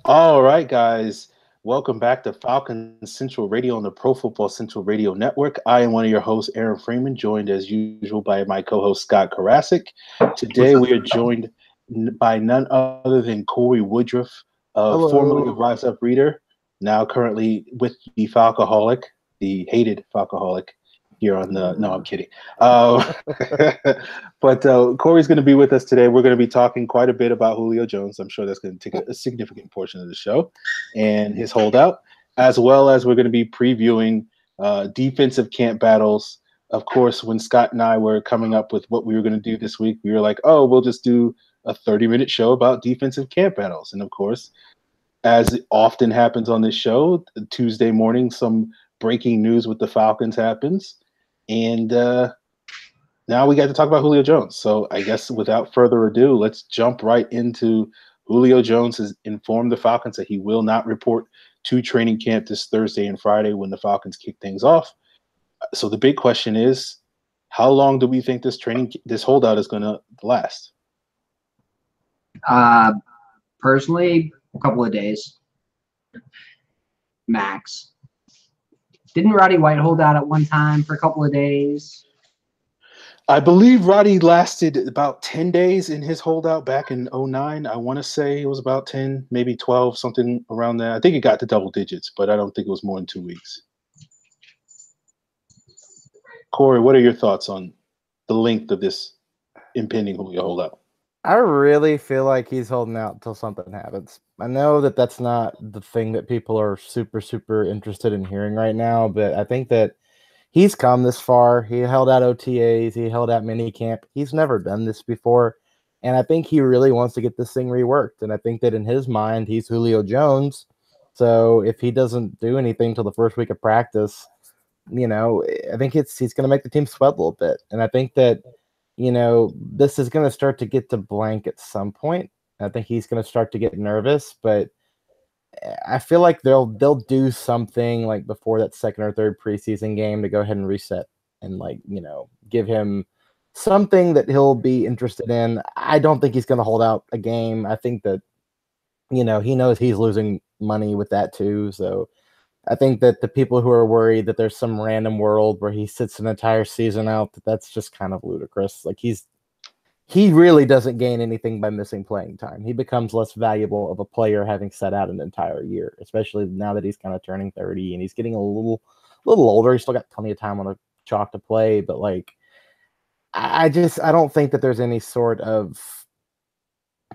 All right, guys. Welcome back to Falcons Central Radio on the Pro Football Central Radio Network. I am one of your hosts, Aaron Freeman, joined as usual by my co-host Scott Karasik. Today we are joined by none other than Cory Woodroof, formerly of Hello. Rise Up Reader, now currently with the Falcoholic, the hated Falcoholic here on the. No, I'm kidding. Uh, but Corey's going to be with us today. We're going to be talking quite a bit about Julio Jones. I'm sure that's going to take a significant portion of the show and his holdout, as well as we're going to be previewing defensive camp battles. Of course, when Scott and I were coming up with what we were going to do this week, we were like, oh, we'll just do a 30-minute show about defensive camp battles. And of course, as often happens on this show, Tuesday morning, some breaking news with the Falcons happens. And now we got to talk about Julio Jones. So I guess without further ado, let's jump right into Julio Jones has informed the Falcons that he will not report to training camp this Thursday and Friday when the Falcons kick things off. So the big question is, how long do we think this holdout is going to last? Personally, a couple of days, max. Didn't Roddy White hold out at one time for a couple of days? I believe Roddy lasted about 10 days in his holdout back in 2009. I want to say it was about 10, maybe 12, something around that. I think it got to double digits, but I don't think it was more than 2 weeks. Cory, what are your thoughts on the length of this impending Julio holdout? I really feel like he's holding out until something happens. I know that that's not the thing that people are super, super interested in hearing right now, but I think that he's come this far. He held out OTAs. He held out minicamp. He's never done this before, and I think he really wants to get this thing reworked, and I think that in his mind, he's Julio Jones, so if he doesn't do anything till the first week of practice, I think he's going to make the team sweat a little bit, and I think that this is going to start to get to blank at some point. I think he's going to start to get nervous, but I feel like they'll do something like before that second or third preseason game to go ahead and reset and give him something that he'll be interested in. I don't think he's going to hold out a game. I think that he knows he's losing money with that too. So I think that the people who are worried that there's some random world where he sits an entire season out, that's just kind of ludicrous. Like he really doesn't gain anything by missing playing time. He becomes less valuable of a player having set out an entire year, especially now that he's kind of turning 30 and he's getting a little older. He's still got plenty of time on the chalk to play, but I don't think that there's any sort of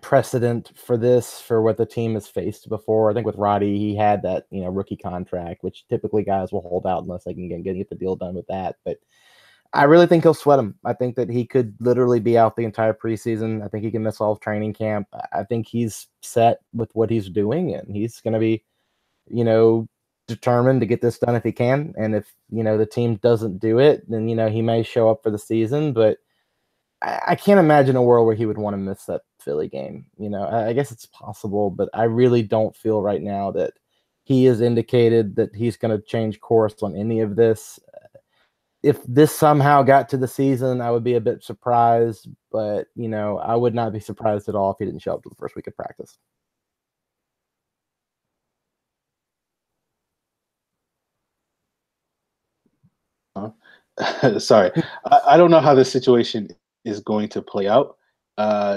precedent for this for what the team has faced before. I think with Roddy, he had that rookie contract, which typically guys will hold out unless they can get the deal done with that. But I really think he'll sweat him. I think that he could literally be out the entire preseason. I think he can miss all of training camp. I think he's set with what he's doing, and he's going to be, determined to get this done if he can. And if, the team doesn't do it, then, he may show up for the season. But I can't imagine a world where he would want to miss that Philly game. I guess it's possible, but I really don't feel right now that he has indicated that he's going to change course on any of this. If this somehow got to the season, I would be a bit surprised, but, I would not be surprised at all if he didn't show up to the first week of practice. Sorry. I don't know how this situation is going to play out.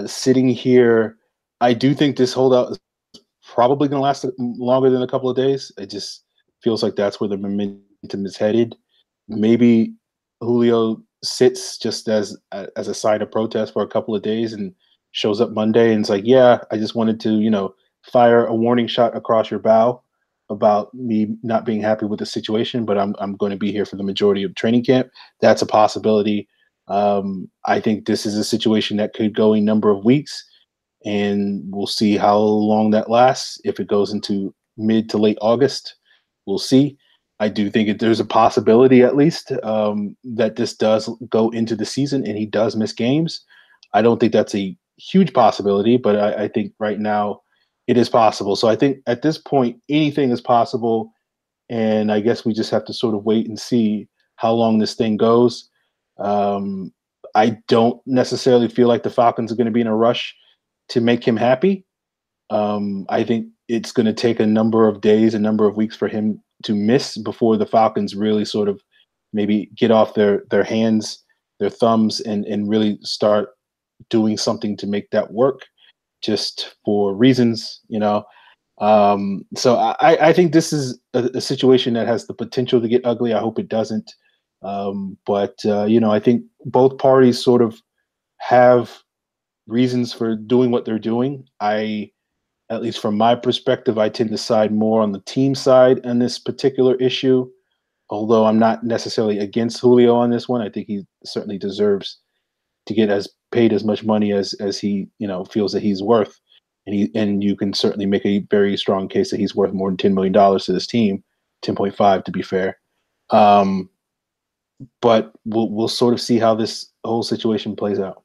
Sitting here, I do think this holdout is probably going to last longer than a couple of days. It just feels like that's where the momentum is headed. Maybe Julio sits just as a sign of protest for a couple of days and shows up Monday and it's like, yeah, I just wanted to, fire a warning shot across your bow about me not being happy with the situation, but I'm going to be here for the majority of training camp. That's a possibility. I think this is a situation that could go a number of weeks, and we'll see how long that lasts. If it goes into mid to late August, we'll see. I do think there's a possibility, at least, that this does go into the season and he does miss games. I don't think that's a huge possibility, but I think right now it is possible. So I think at this point, anything is possible. And I guess we just have to sort of wait and see how long this thing goes. I don't necessarily feel like the Falcons are going to be in a rush to make him happy. I think it's going to take a number of days, a number of weeks for him to miss before the Falcons really sort of maybe get off their hands, their thumbs, and really start doing something to make that work, just for reasons, So I think this is a situation that has the potential to get ugly. I hope it doesn't. But I think both parties sort of have reasons for doing what they're doing. At least from my perspective, I tend to side more on the team side on this particular issue, although I'm not necessarily against Julio on this one. I think he certainly deserves to get paid as much money as he feels that he's worth, and you can certainly make a very strong case that he's worth more than $10 million to this team, 10.5 to be fair. But we'll sort of see how this whole situation plays out.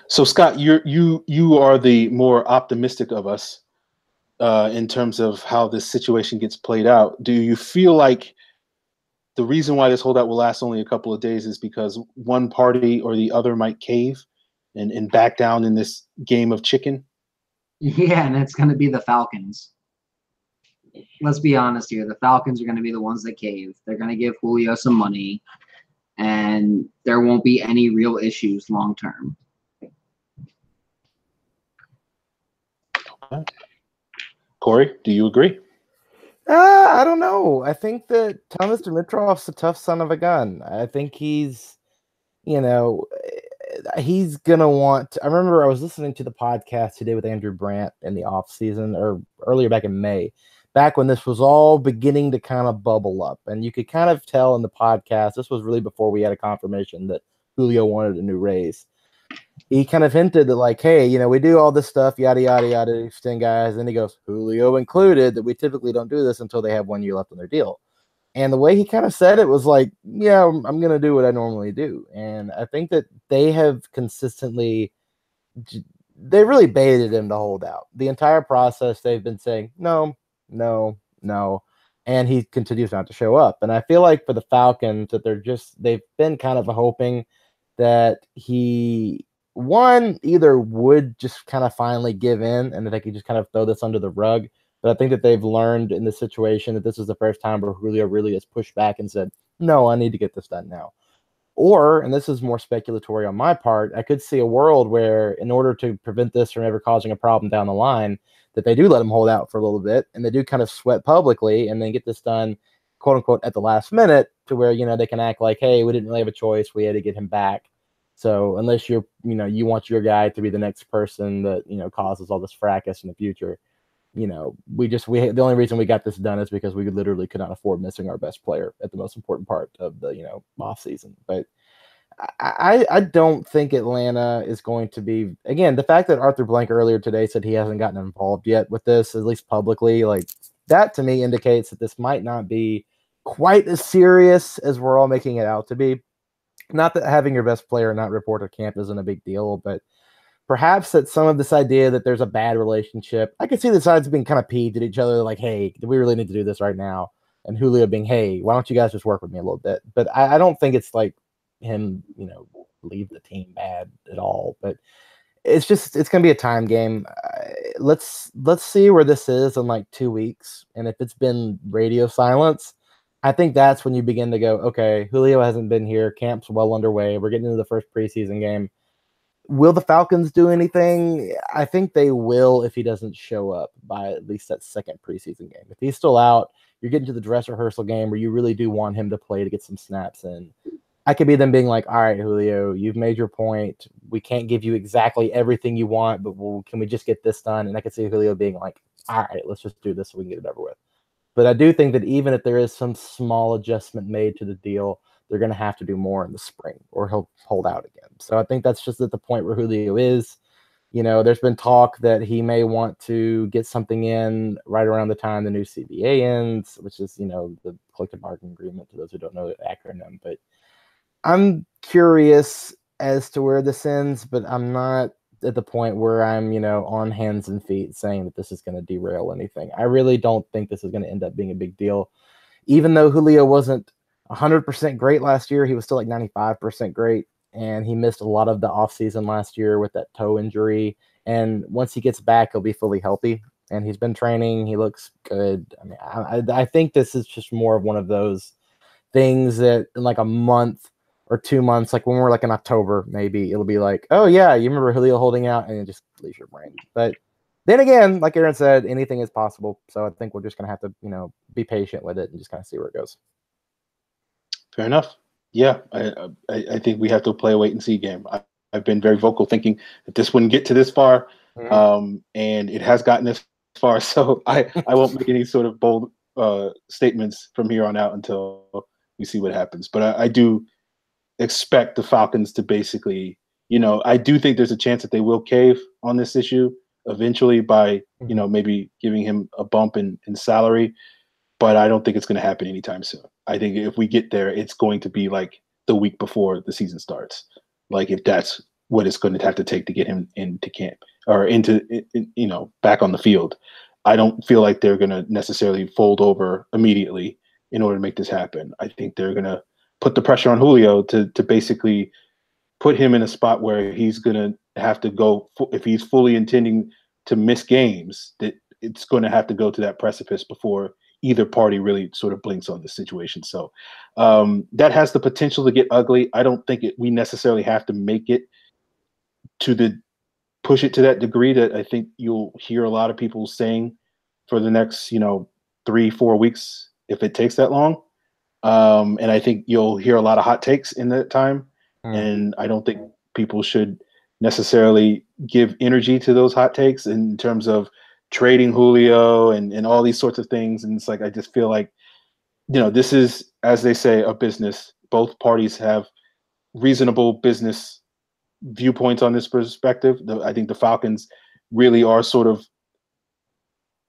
So Scott, you are the more optimistic of us in terms of how this situation gets played out. Do you feel like the reason why this holdout will last only a couple of days is because one party or the other might cave and back down in this game of chicken? Yeah, and it's going to be the Falcons. Let's be honest here. The Falcons are going to be the ones that cave. They're going to give Julio some money, and there won't be any real issues long term. Cory, do you agree? I don't know. I think that Thomas Dimitrov's a tough son of a gun. I think he's gonna want I remember I was listening to the podcast today with Andrew Brandt in the off season, or earlier back in May, back when this was all beginning to kind of bubble up, and you could kind of tell in the podcast, this was really before we had a confirmation that Julio wanted a new raise. He kind of hinted that, like, hey, we do all this stuff, yada, yada, yada, extend guys. And he goes, Julio included, that we typically don't do this until they have 1 year left on their deal. And the way he kind of said it was like, yeah, I'm going to do what I normally do. And I think that they have consistently, they really baited him to hold out. The entire process, they've been saying, no, no, no. And he continues not to show up. And I feel like for the Falcons that they've been kind of hoping that he, one, either would just kind of finally give in and that they could just kind of throw this under the rug. But I think that they've learned in this situation that this is the first time where Julio really has pushed back and said, no, I need to get this done now. Or, and this is more speculatory on my part, I could see a world where in order to prevent this from ever causing a problem down the line, that they do let him hold out for a little bit and they do kind of sweat publicly and then get this done, quote unquote, at the last minute to where, they can act like, hey, we didn't really have a choice. We had to get him back. So unless you want your guy to be the next person that, causes all this fracas in the future, the only reason we got this done is because we literally could not afford missing our best player at the most important part of the, off season. But I don't think Atlanta is going to be, again, the fact that Arthur Blank earlier today said he hasn't gotten involved yet with this, at least publicly, like that to me indicates that this might not be quite as serious as we're all making it out to be. Not that having your best player not report to camp isn't a big deal, but perhaps that some of this idea that there's a bad relationship, I could see the sides being kind of peeved at each other, like, hey, do we really need to do this right now? And Julio being, hey, why don't you guys just work with me a little bit? But I don't think it's like him, leave the team bad at all. But it's going to be a time game. Let's see where this is in like 2 weeks. And if it's been radio silence, I think that's when you begin to go, okay, Julio hasn't been here. Camp's well underway. We're getting into the first preseason game. Will the Falcons do anything? I think they will if he doesn't show up by at least that second preseason game. If he's still out, you're getting to the dress rehearsal game where you really do want him to play to get some snaps in. I could be them being like, all right, Julio, you've made your point. We can't give you exactly everything you want, but can we just get this done? And I could see Julio being like, all right, let's just do this so we can get it over with. But I do think that even if there is some small adjustment made to the deal, they're going to have to do more in the spring or he'll hold out again. So I think that's just at the point where Julio is. There's been talk that he may want to get something in right around the time the new CBA ends, which is, the collective bargaining agreement, to those who don't know the acronym. But I'm curious as to where this ends, but I'm not at the point where I'm, on hands and feet saying that this is going to derail anything. I really don't think this is going to end up being a big deal. Even though Julio wasn't 100% great last year, he was still like 95% great. And he missed a lot of the offseason last year with that toe injury. And once he gets back, he'll be fully healthy. And he's been training. He looks good. I mean, I think this is just more of one of those things that in like a month or 2 months, like when we're like in October, maybe it'll be like, oh yeah, you remember Julio holding out, and it just leaves your brain. But then again, like Aaron said, anything is possible. So I think we're just gonna have to, be patient with it and just kind of see where it goes. Fair enough. Yeah, I think we have to play a wait and see game. I've been very vocal thinking that this wouldn't get to this far, and it has gotten this far. So I won't make any sort of bold statements from here on out until we see what happens. But I do expect the Falcons to basically, I do think there's a chance that they will cave on this issue eventually by, maybe giving him a bump in salary. But I don't think it's going to happen anytime soon. I think if we get there, it's going to be like the week before the season starts. Like if that's what it's going to have to take to get him into camp or back on the field. I don't feel like they're going to necessarily fold over immediately in order to make this happen. I think they're going to put the pressure on Julio to basically put him in a spot where he's going to have to go, if he's fully intending to miss games, that it's going to have to go to that precipice before either party really sort of blinks on the situation. So that has the potential to get ugly. I don't think we necessarily have to make it push it to that degree that I think you'll hear a lot of people saying for the next, 3-4 weeks, if it takes that long. And I think you'll hear a lot of hot takes in that time. And I don't think people should necessarily give energy to those hot takes in terms of trading Julio and all these sorts of things. And it's like, I just feel like, this is, as they say, a business. Both parties have reasonable business viewpoints on this perspective. I think the Falcons really are sort of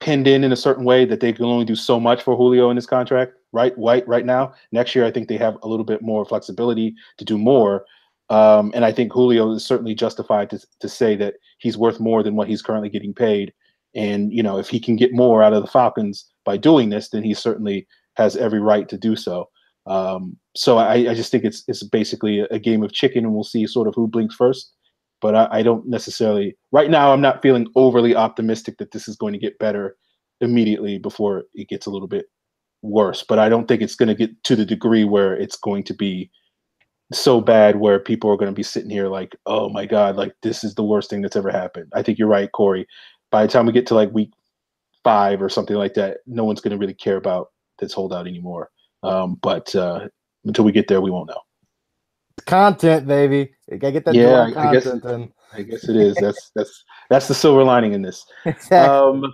pinned in a certain way that they can only do so much for Julio in his contract, right now. Next year, I think they have a little bit more flexibility to do more. And I think Julio is certainly justified to say that he's worth more than what he's currently getting paid. And, if he can get more out of the Falcons by doing this, then he certainly has every right to do so. So I just think it's basically a game of chicken, and we'll see sort of who blinks first. But I don't necessarily – right now I'm not feeling overly optimistic that this is going to get better immediately before it gets a little bit worse. But I don't think it's going to get to the degree where it's going to be so bad where people are going to be sitting here like, oh, my God, like this is the worst thing that's ever happened. I think you're right, Cory. By the time we get to like week 5 or something like that, no one's going to really care about this holdout anymore. But until we get there, we won't know. Content, baby. You gotta get that content. I guess it is. That's the silver lining in this. Exactly.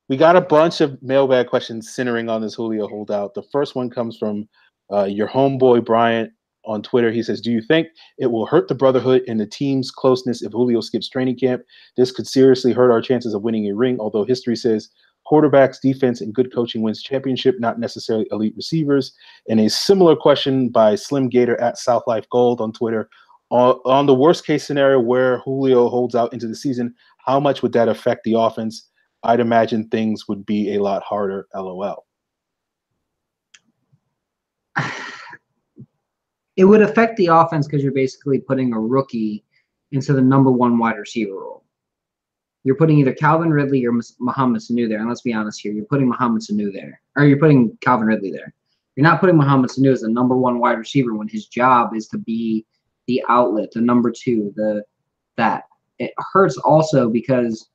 We got a bunch of mailbag questions centering on this Julio holdout. The first one comes from your homeboy Bryant on Twitter. He says, do you think it will hurt the brotherhood and the team's closeness if Julio skips training camp? This could seriously hurt our chances of winning a ring, although history says quarterbacks, defense, and good coaching wins championship, not necessarily elite receivers. And a similar question by Slim Gator at South Life Gold on Twitter. On the worst case scenario where Julio holds out into the season, how much would that affect the offense? I'd imagine things would be a lot harder, LOL. It would affect the offense because you're basically putting a rookie into the number 1 wide receiver role. You're putting either Calvin Ridley or Mohamed Sanu there. And let's be honest here, you're putting Mohamed Sanu there. Or you're putting Calvin Ridley there. You're not putting Mohamed Sanu as the number 1 wide receiver when his job is to be the outlet, the number 2, that. It hurts also because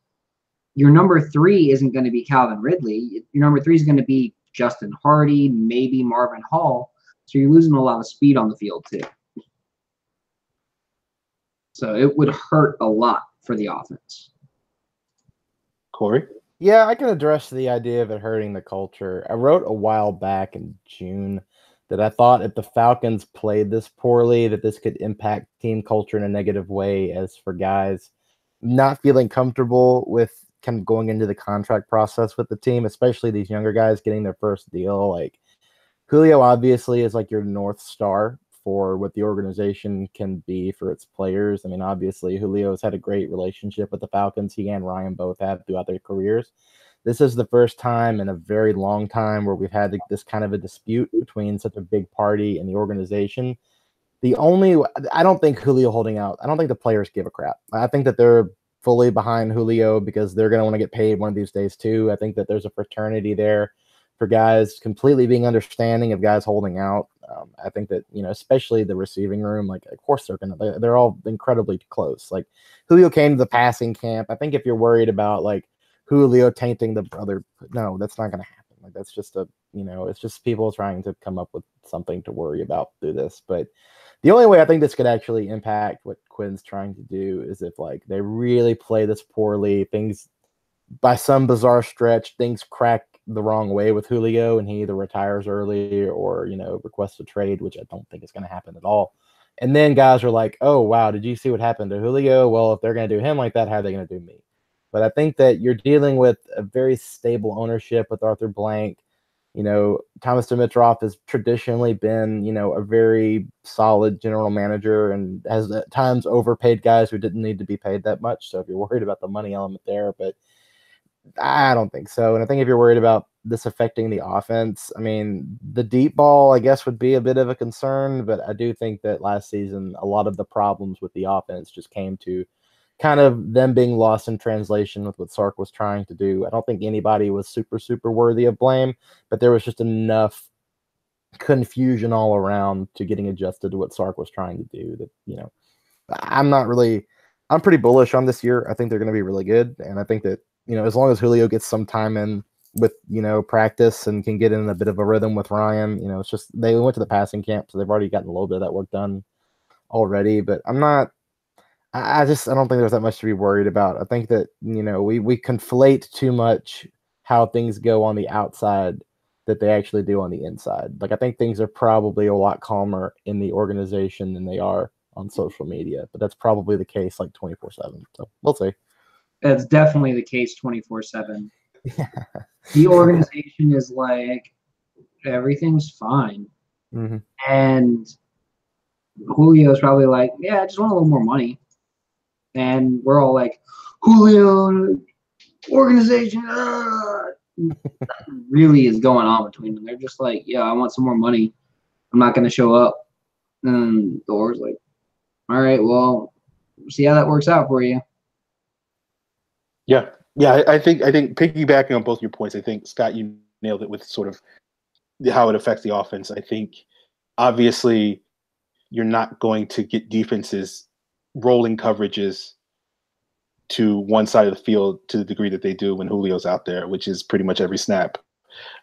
your number 3 isn't going to be Calvin Ridley. Your number 3 is going to be Justin Hardy, maybe Marvin Hall. So you're losing a lot of speed on the field too. So it would hurt a lot for the offense. Cory? Yeah, I can address the idea of it hurting the culture. I wrote a while back in June that I thought if the Falcons played this poorly, that this could impact team culture in a negative way, as for guys not feeling comfortable with kind of going into the contract process with the team, especially these younger guys getting their first deal. Like Julio obviously is like your North Star for what the organization can be for its players. I mean, obviously Julio's had a great relationship with the Falcons. He and Ryan both have throughout their careers. This is the first time in a very long time where we've had this kind of a dispute between such a big party and the organization. I don't think Julio holding out, I don't think the players give a crap. I think that they're fully behind Julio because they're going to want to get paid one of these days too. I think that there's a fraternity there for guys completely being understanding of guys holding out. I think that, especially the receiving room, like, of course they're all incredibly close. Like, Julio came to the passing camp. I think if you're worried about like Julio tainting the brother, no, that's not going to happen. Like, that's just it's just people trying to come up with something to worry about through this. But the only way I think this could actually impact what Quinn's trying to do is if like they really play this poorly, things by some bizarre stretch, things crack the wrong way with Julio and he either retires early or, requests a trade, which I don't think is going to happen at all. And then guys are like, oh, wow, did you see what happened to Julio? Well, if they're going to do him like that, how are they going to do me? But I think that you're dealing with a very stable ownership with Arthur Blank. Thomas Dimitroff has traditionally been, a very solid general manager and has at times overpaid guys who didn't need to be paid that much. So if you're worried about the money element there, but I don't think so. And I think if you're worried about this affecting the offense, I mean, the deep ball, I guess, would be a bit of a concern. But I do think that last season, a lot of the problems with the offense just came to kind of them being lost in translation with what Sark was trying to do. I don't think anybody was super, super worthy of blame, but there was just enough confusion all around to getting adjusted to what Sark was trying to do that, I'm pretty bullish on this year. I think they're going to be really good. And I think that, as long as Julio gets some time in with, practice and can get in a bit of a rhythm with Ryan, it's just they went to the passing camp, so they've already gotten a little bit of that work done already. But I don't think there's that much to be worried about. I think that, we conflate too much how things go on the outside that they actually do on the inside. Like, I think things are probably a lot calmer in the organization than they are on social media, but that's probably the case like 24/7. So we'll see. That's definitely the case 24/7. The organization is like, everything's fine. Mm-hmm. And Julio's probably like, yeah, I just want a little more money. And we're all like, Julio, organization, really is going on between them. They're just like, yeah, I want some more money. I'm not going to show up. And the org's like, all right, well, see how that works out for you. Yeah. I think piggybacking on both your points, I think, Scott, you nailed it with sort of how it affects the offense. I think obviously you're not going to get defenses rolling coverages to one side of the field to the degree that they do when Julio's out there, which is pretty much every snap.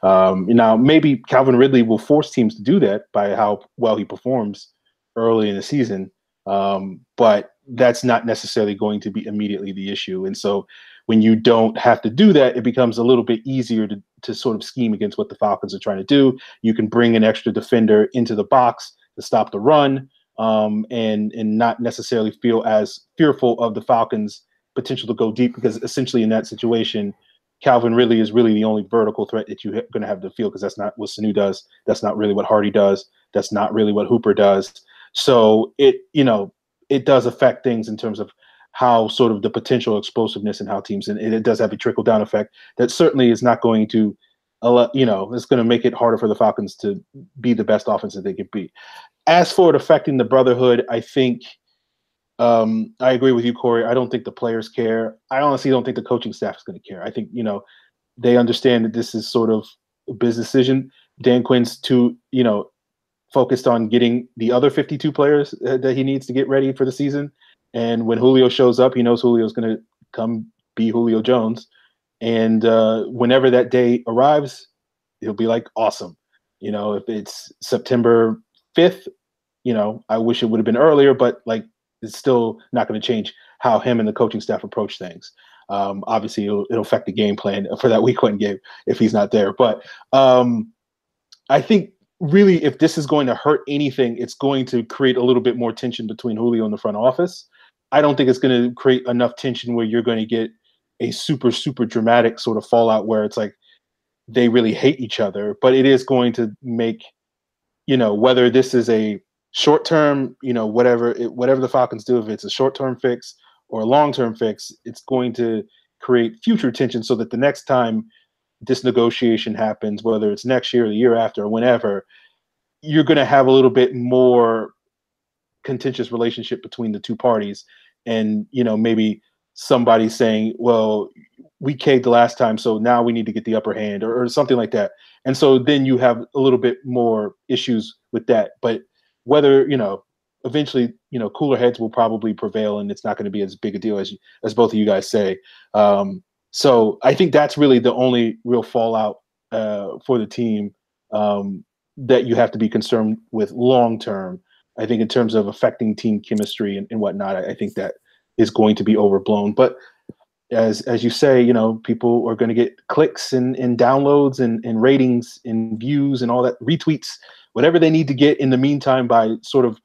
Now, maybe Calvin Ridley will force teams to do that by how well he performs early in the season, but that's not necessarily going to be immediately the issue. And so when you don't have to do that, it becomes a little bit easier to sort of scheme against what the Falcons are trying to do. You can bring an extra defender into the box to stop the run, and not necessarily feel as fearful of the Falcons' potential to go deep, because essentially in that situation, Calvin Ridley is really the only vertical threat that you're going to have to field, because that's not what Sanu does. That's not really what Hardy does. That's not really what Hooper does. So it does affect things in terms of how sort of the potential explosiveness and how teams, and it does have a trickle down effect that certainly is not going to, it's going to make it harder for the Falcons to be the best offense that they could be. As for it affecting the brotherhood, I think I agree with you, Cory. I don't think the players care. I honestly don't think the coaching staff is going to care. I think, they understand that this is sort of a business decision. Dan Quinn's too, focused on getting the other 52 players that he needs to get ready for the season. And when Julio shows up, he knows Julio's going to come be Julio Jones. And whenever that day arrives, he'll be like, awesome. If it's September 5th, I wish it would have been earlier, but like, it's still not going to change how him and the coaching staff approach things. Obviously, it'll affect the game plan for that week one game if he's not there. But I think really, if this is going to hurt anything, it's going to create a little bit more tension between Julio and the front office. I don't think it's going to create enough tension where you're going to get a super, super dramatic sort of fallout where it's like they really hate each other. But it is going to make, whether this is a short-term, whatever the Falcons do, if it's a short-term fix or a long-term fix, it's going to create future tension so that the next time this negotiation happens, whether it's next year or the year after or whenever, you're going to have a little bit more contentious relationship between the two parties. And, maybe somebody saying, well, we caved the last time, so now we need to get the upper hand, or something like that. And so then you have a little bit more issues with that. But whether, eventually, cooler heads will probably prevail, and it's not going to be as big a deal as both of you guys say. So I think that's really the only real fallout for the team that you have to be concerned with long term. I think in terms of affecting team chemistry and whatnot, I think that is going to be overblown. But as you say, people are going to get clicks and downloads and ratings and views and all that, retweets, whatever they need to get in the meantime by sort of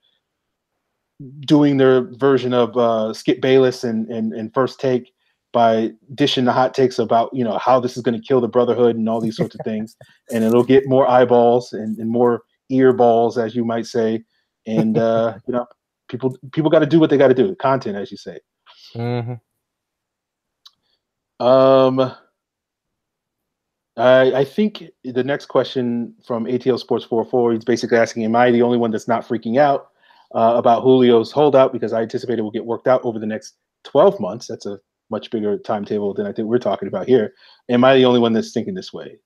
doing their version of Skip Bayless and First Take by dishing the hot takes about, how this is going to kill the brotherhood and all these sorts of things. And it'll get more eyeballs and more ear balls, as you might say. And, people got to do what they got to do. Content, as you say. Mm-hmm. I think the next question from ATL Sports 44, he's basically asking, am I the only one that's not freaking out about Julio's holdout? Because I anticipate it will get worked out over the next 12 months. That's a much bigger timetable than I think we're talking about here. Am I the only one that's thinking this way?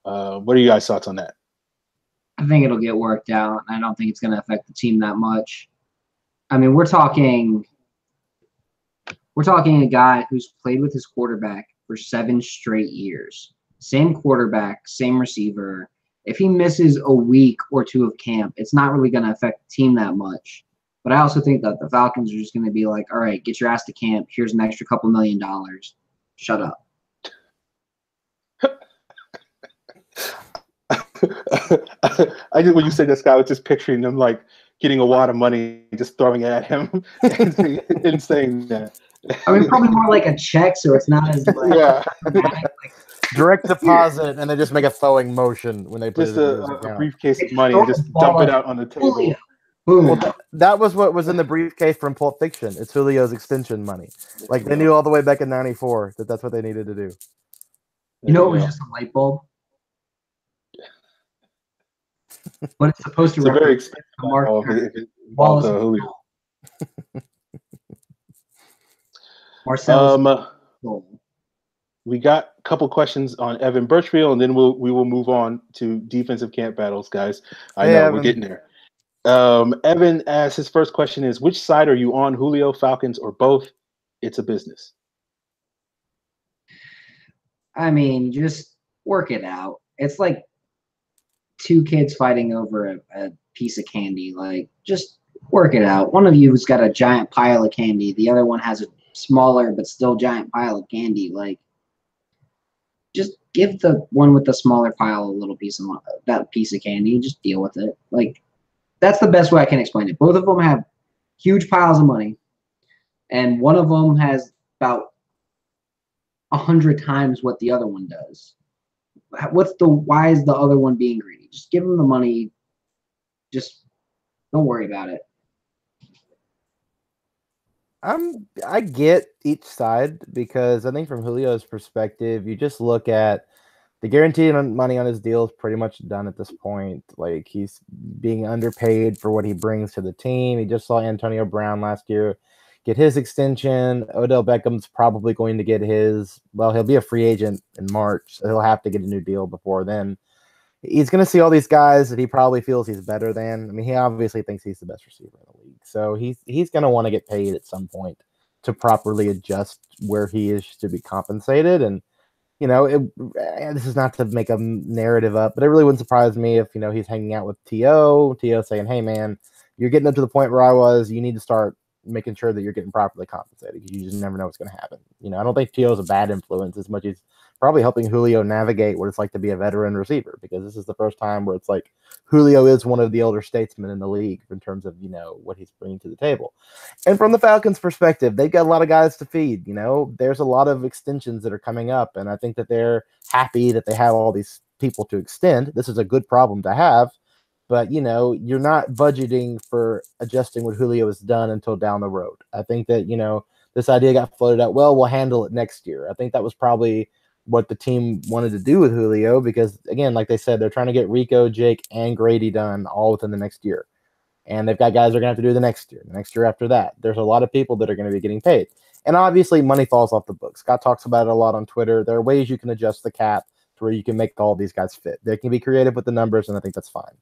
What are you guys' thoughts on that? I think it'll get worked out. I don't think it's going to affect the team that much. I mean, we're talking a guy who's played with his quarterback for 7 straight years. Same quarterback, same receiver. If he misses a week or 2 of camp, it's not really going to affect the team that much. But I also think that the Falcons are just going to be like, all right, get your ass to camp. Here's an extra couple $1 million. Shut up. When you said this guy, I was just picturing them like getting a wad of money, just throwing it at him and saying that. I mean, probably more like a check, so it's not as direct deposit, and they just make a throwing motion when they put just a briefcase of money and just dump it out on the table. Well, that was what was in the briefcase from Pulp Fiction. It's Julio's extension money. Like they knew all the way back in '94 that that's what they needed to do. It was just a light bulb. But it's supposed to. It's a very expensive Julio. Marcel. We got a couple questions on Evan Birchfield, and then we will move on to defensive camp battles, guys. I know we're getting there. Evan asks, his first question is, which side are you on, Julio, Falcons, or both? It's a business. I mean, just work it out. It's like 2 kids fighting over a piece of candy. Like, just work it out. One of you has got a giant pile of candy. The other one has a smaller but still giant pile of candy. Like, just give the one with the smaller pile a little piece of that piece of candy and just deal with it. Like, that's the best way I can explain it. Both of them have huge piles of money, and one of them has about 100 times what the other one does. Why is the other one being greedy? Just give them the money. Just don't worry about it. I get each side because I think from Julio's perspective, you just look at the guaranteed money on his deal is pretty much done at this point. Like he's being underpaid for what he brings to the team. He just saw Antonio Brown last year get his extension. Odell Beckham's probably going to get his. Well, he'll be a free agent in March, so he'll have to get a new deal before then. He's going to see all these guys that he probably feels he's better than. I mean, he obviously thinks he's the best receiver in the league. So he's going to want to get paid at some point to properly adjust where he is to be compensated. And, this is not to make a narrative up, but it really wouldn't surprise me if, he's hanging out with T.O. saying, hey, man, you're getting up to the point where I was. You need to start making sure that you're getting properly compensated because you just never know what's going to happen. I don't think T.O. is a bad influence as much as probably helping Julio navigate what it's like to be a veteran receiver, because this is the first time where it's like Julio is one of the elder statesmen in the league in terms of, what he's bringing to the table. And from the Falcons' perspective, they've got a lot of guys to feed. There's a lot of extensions that are coming up, and I think that they're happy that they have all these people to extend. This is a good problem to have, but, you're not budgeting for adjusting what Julio has done until down the road. I think that, this idea got floated out, well, we'll handle it next year. I think that was probably what the team wanted to do with Julio because, again, like they said, they're trying to get Rico, Jake, and Grady done all within the next year. And they've got guys they're going to have to do the next year after that. There's a lot of people that are going to be getting paid. And obviously, money falls off the book. Scott talks about it a lot on Twitter. There are ways you can adjust the cap to where you can make all these guys fit. They can be creative with the numbers, and I think that's fine.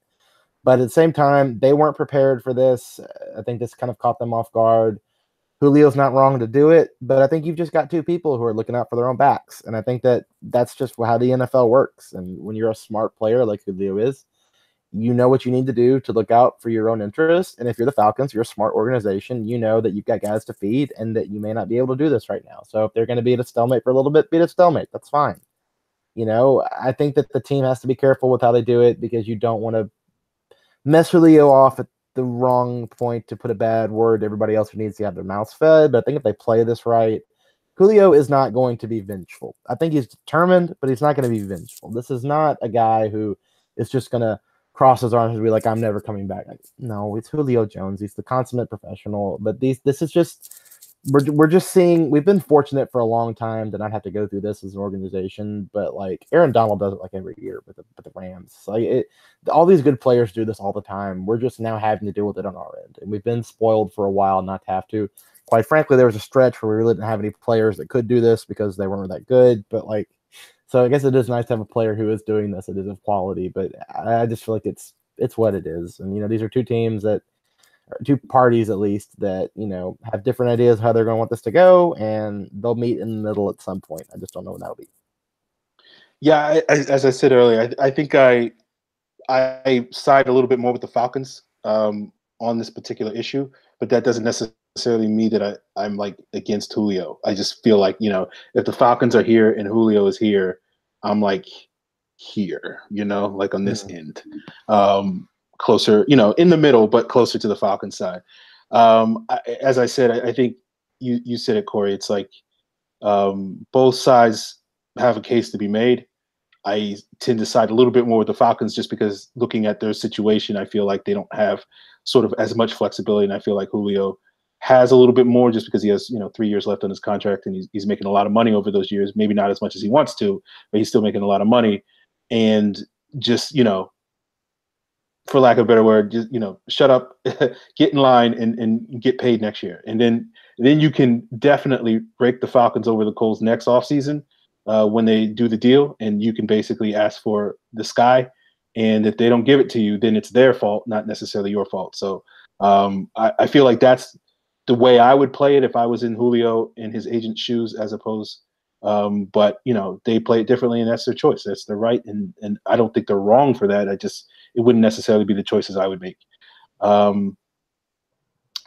But at the same time, they weren't prepared for this. I think this kind of caught them off guard. Julio's not wrong to do it, but I think you've just got two people who are looking out for their own backs. And I think that that's just how the NFL works. And when you're a smart player like Julio is, you know what you need to do to look out for your own interests. And if you're the Falcons, you're a smart organization. You know that you've got guys to feed and that you may not be able to do this right now. So if they're going to be at a stalemate for a little bit, be at a stalemate. That's fine. You know, I think that the team has to be careful with how they do it because you don't want to mess Julio off at the wrong point to put a bad word to everybody else who needs to have their mouths fed. But I think if they play this right, Julio is not going to be vengeful. I think he's determined, but he's not going to be vengeful. This is not a guy who is just going to cross his arms and be like, I'm never coming back. No, it's Julio Jones. He's the consummate professional. But this is just, we're just seeing, we've been fortunate for a long time to not have to go through this as an organization. But like Aaron Donald does it like every year with the Rams. Like all these good players do this all the time. We're just now having to deal with it on our end. And we've been spoiled for a while not to have to. Quite frankly, there was a stretch where we really didn't have any players that could do this because they weren't that good. But like, so I guess it is nice to have a player who is doing this. It is of quality, but I just feel like it's what it is. And, you know, these are two teams that, or two parties at least, that, you know, have different ideas how they're going to want this to go, and they'll meet in the middle at some point. I just don't know when that'll be. Yeah, as I said earlier, I think I side a little bit more with the Falcons on this particular issue, but that doesn't necessarily mean that I'm like against Julio. I just feel like, you know, if the Falcons are here and Julio is here, I'm like here, you know, like on this end, closer, you know, in the middle, but closer to the Falcons side. As I said, I think you said it, Cory. It's like both sides have a case to be made. I tend to side a little bit more with the Falcons just because looking at their situation, I feel like they don't have sort of as much flexibility. And I feel like Julio has a little bit more just because he has, you know, 3 years left on his contract and he's making a lot of money over those years. Maybe not as much as he wants to, but he's still making a lot of money. And just, you know, for lack of a better word, just, you know, shut up, get in line and get paid next year. And then you can definitely break the Falcons over the coals next offseason when they do the deal, and you can basically ask for the sky. And if they don't give it to you, then it's their fault, not necessarily your fault. So I feel like that's the way I would play it if I was in Julio and his agent's shoes, as opposed. But you know, they play it differently, and that's their choice. That's their right, and I don't think they're wrong for that. It wouldn't necessarily be the choices I would make.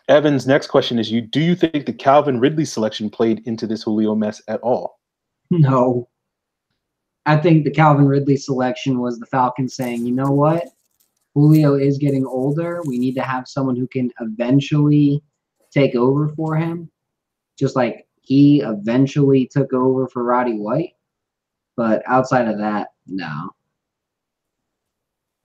Evan's next question is: do you think the Calvin Ridley selection played into this Julio mess at all? No. I think the Calvin Ridley selection was the Falcons saying, you know what? Julio is getting older. We need to have someone who can eventually take over for him, just like he eventually took over for Roddy White. But outside of that, no.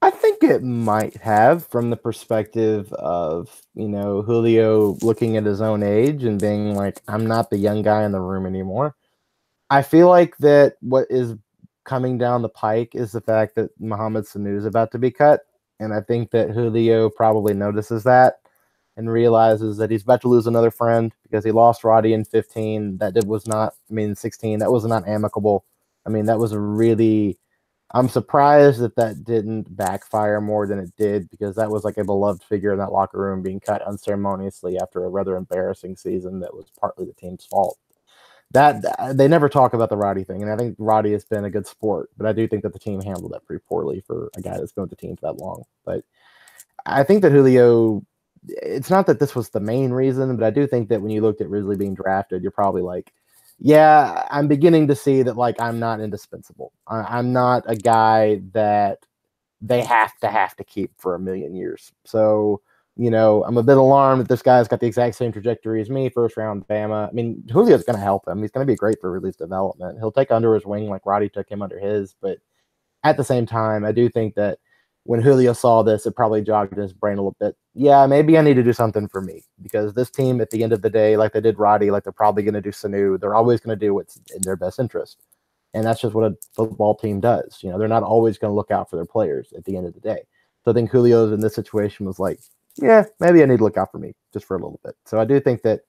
I think it might have, from the perspective of, you know, Julio looking at his own age and being like, I'm not the young guy in the room anymore. I feel like that what is coming down the pike is the fact that Mohamed Sanu is about to be cut. And I think that Julio probably notices that and realizes that he's about to lose another friend because he lost Roddy in 15. 16. That was not amicable. I mean, that was a really, I'm surprised that didn't backfire more than it did, because that was like a beloved figure in that locker room being cut unceremoniously after a rather embarrassing season that was partly the team's fault. That they never talk about the Roddy thing, and I think Roddy has been a good sport, but I do think that the team handled that pretty poorly for a guy that's been with the team for that long. But I think that Julio, it's not that this was the main reason, but I do think that when you looked at Ridley being drafted, you're probably like, yeah, I'm beginning to see that, like, I'm not indispensable. I'm not a guy that they have to keep for a million years. So, you know, I'm a bit alarmed that this guy's got the exact same trajectory as me, first round Bama. I mean, Julio's going to help him. He's going to be great for Ridley's development. He'll take under his wing like Roddy took him under his. But at the same time, I do think that when Julio saw this, it probably jogged in his brain a little bit. Yeah, maybe I need to do something for me, because this team at the end of the day, like they did Roddy, like they're probably going to do Sanu. They're always going to do what's in their best interest. And that's just what a football team does. You know, they're not always going to look out for their players at the end of the day. So I think Julio's in this situation was like, yeah, maybe I need to look out for me just for a little bit. So I do think that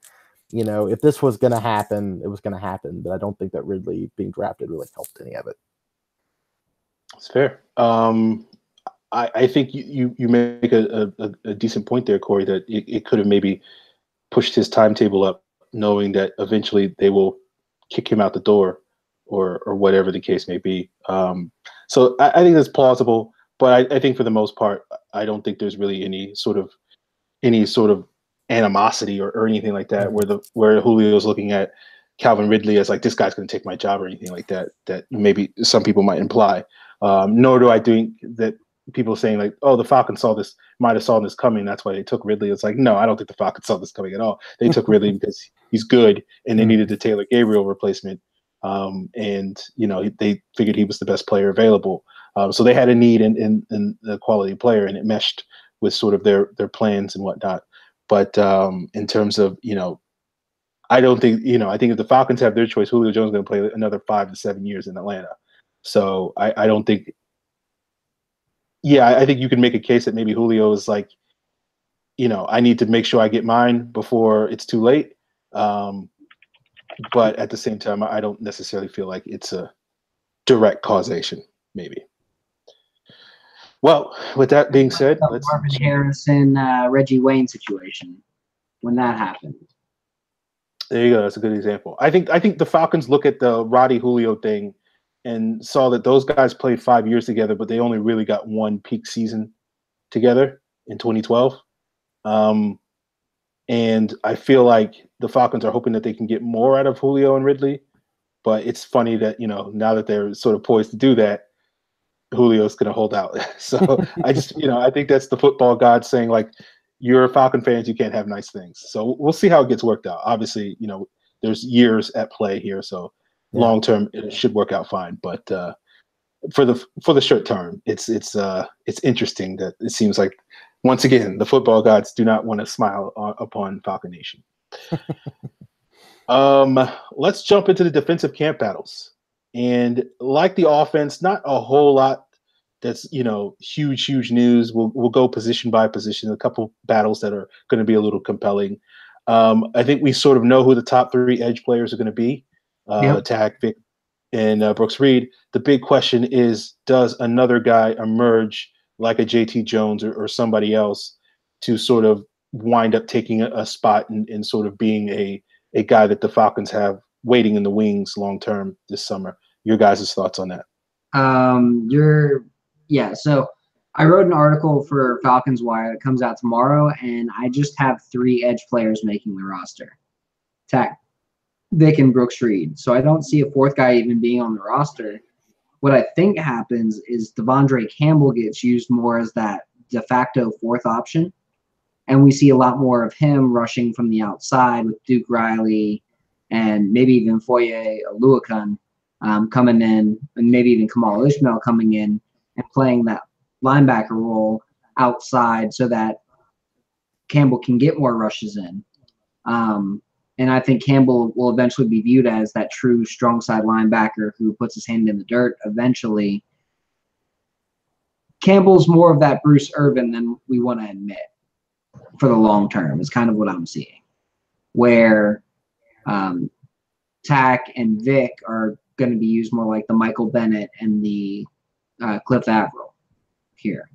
if this was going to happen, it was going to happen. But I don't think that Ridley being drafted really helped any of it. It's fair. I think you make a decent point there, Cory, that it could have maybe pushed his timetable up, knowing that eventually they will kick him out the door or whatever the case may be. So I think that's plausible, but I think for the most part, I don't think there's really any sort of animosity or anything like that where Julio's looking at Calvin Ridley as like, this guy's going to take my job or anything like that maybe some people might imply. Nor do I think that people saying like, oh, the Falcons might have saw this coming, that's why they took Ridley. It's like, no, I don't think the Falcons saw this coming at all. They took Ridley because he's good and they needed the Taylor Gabriel replacement. And they figured he was the best player available. So they had a need in a quality player, and it meshed with sort of their plans and whatnot. But in terms of, I don't think, I think if the Falcons have their choice, Julio Jones is going to play another 5 to 7 years in Atlanta. So I don't think, I think you can make a case that maybe Julio is like, I need to make sure I get mine before it's too late. But at the same time, I don't necessarily feel like it's a direct causation, maybe. Well, with that being said, let's Marvin Harrison, Reggie Wayne situation when that happened. There you go. That's a good example. I think the Falcons look at the Roddy Julio thing and saw that those guys played 5 years together, but they only really got one peak season together in 2012. And I feel like the Falcons are hoping that they can get more out of Julio and Ridley. But it's funny that, now that they're sort of poised to do that, Julio's going to hold out. So I just, I think that's the football god saying, like, you're Falcon fans, you can't have nice things. So we'll see how it gets worked out. Obviously, there's years at play here. So long term, it should work out fine. But for the short term, it's interesting that it seems like, once again, the football gods do not want to smile upon Falcon Nation. Let's jump into the defensive camp battles. And like the offense, not a whole lot that's, huge news. We'll go position by position, a couple battles that are going to be a little compelling. I think we sort of know who the top 3 edge players are going to be. Tack, Vic, and Brooks Reed. The big question is, does another guy emerge like a JT Jones or somebody else to sort of wind up taking a spot and sort of being a guy that the Falcons have waiting in the wings long term this summer? Your guys' thoughts on that? So I wrote an article for Falcons Wire that comes out tomorrow, and I just have 3 edge players making the roster: Tack, Vic, and Brooks Reed. So I don't see a 4th guy even being on the roster. What I think happens is Devondre Campbell gets used more as that de facto 4th option, and we see a lot more of him rushing from the outside with Duke Riley and maybe even Foye Oluokun coming in, and maybe even Kamal Ishmael coming in and playing that linebacker role outside so that Campbell can get more rushes in. And I think Campbell will eventually be viewed as that true strong side linebacker who puts his hand in the dirt eventually. Campbell's more of that Bruce Irvin than we want to admit for the long term, is kind of what I'm seeing. Where Tack and Vic are going to be used more like the Michael Bennett and the Cliff Averill here.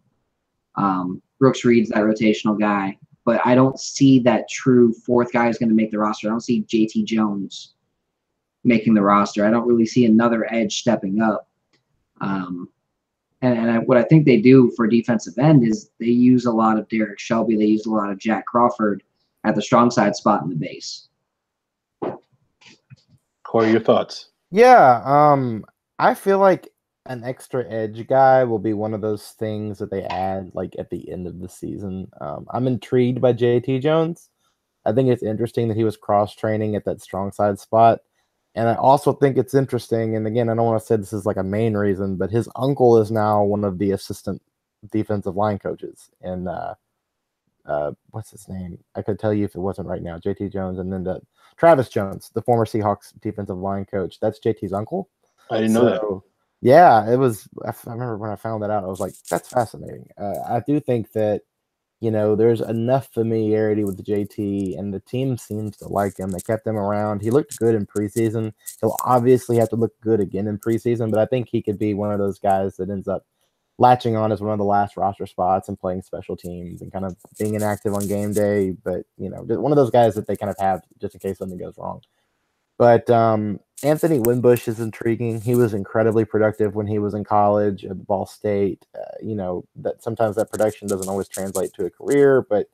Brooks Reed's that rotational guy, but I don't see that true 4th guy is going to make the roster. I don't see JT Jones making the roster. I don't really see another edge stepping up. What I think they do for defensive end is they use a lot of Derek Shelby. They use a lot of Jack Crawford at the strong side spot in the base. Cory, your thoughts? Yeah, I feel like an extra edge guy will be one of those things that they add like at the end of the season. I'm intrigued by JT Jones. I think it's interesting that he was cross-training at that strong side spot. And I also think it's interesting, and again, I don't want to say this is like a main reason, but his uncle is now one of the assistant defensive line coaches. And what's his name? I could tell you if it wasn't right now. JT Jones, and then Travis Jones, the former Seahawks defensive line coach. That's JT's uncle. I didn't know that. Yeah, it was. I remember when I found that out, I was like, that's fascinating. I do think that there's enough familiarity with JT, and the team seems to like him. They kept him around. He looked good in preseason. He'll obviously have to look good again in preseason, but I think he could be one of those guys that ends up latching on as one of the last roster spots and playing special teams and kind of being inactive on game day. But, one of those guys that they kind of have just in case something goes wrong. But Anthony Winbush is intriguing. He was incredibly productive when he was in college at Ball State. That sometimes that production doesn't always translate to a career, but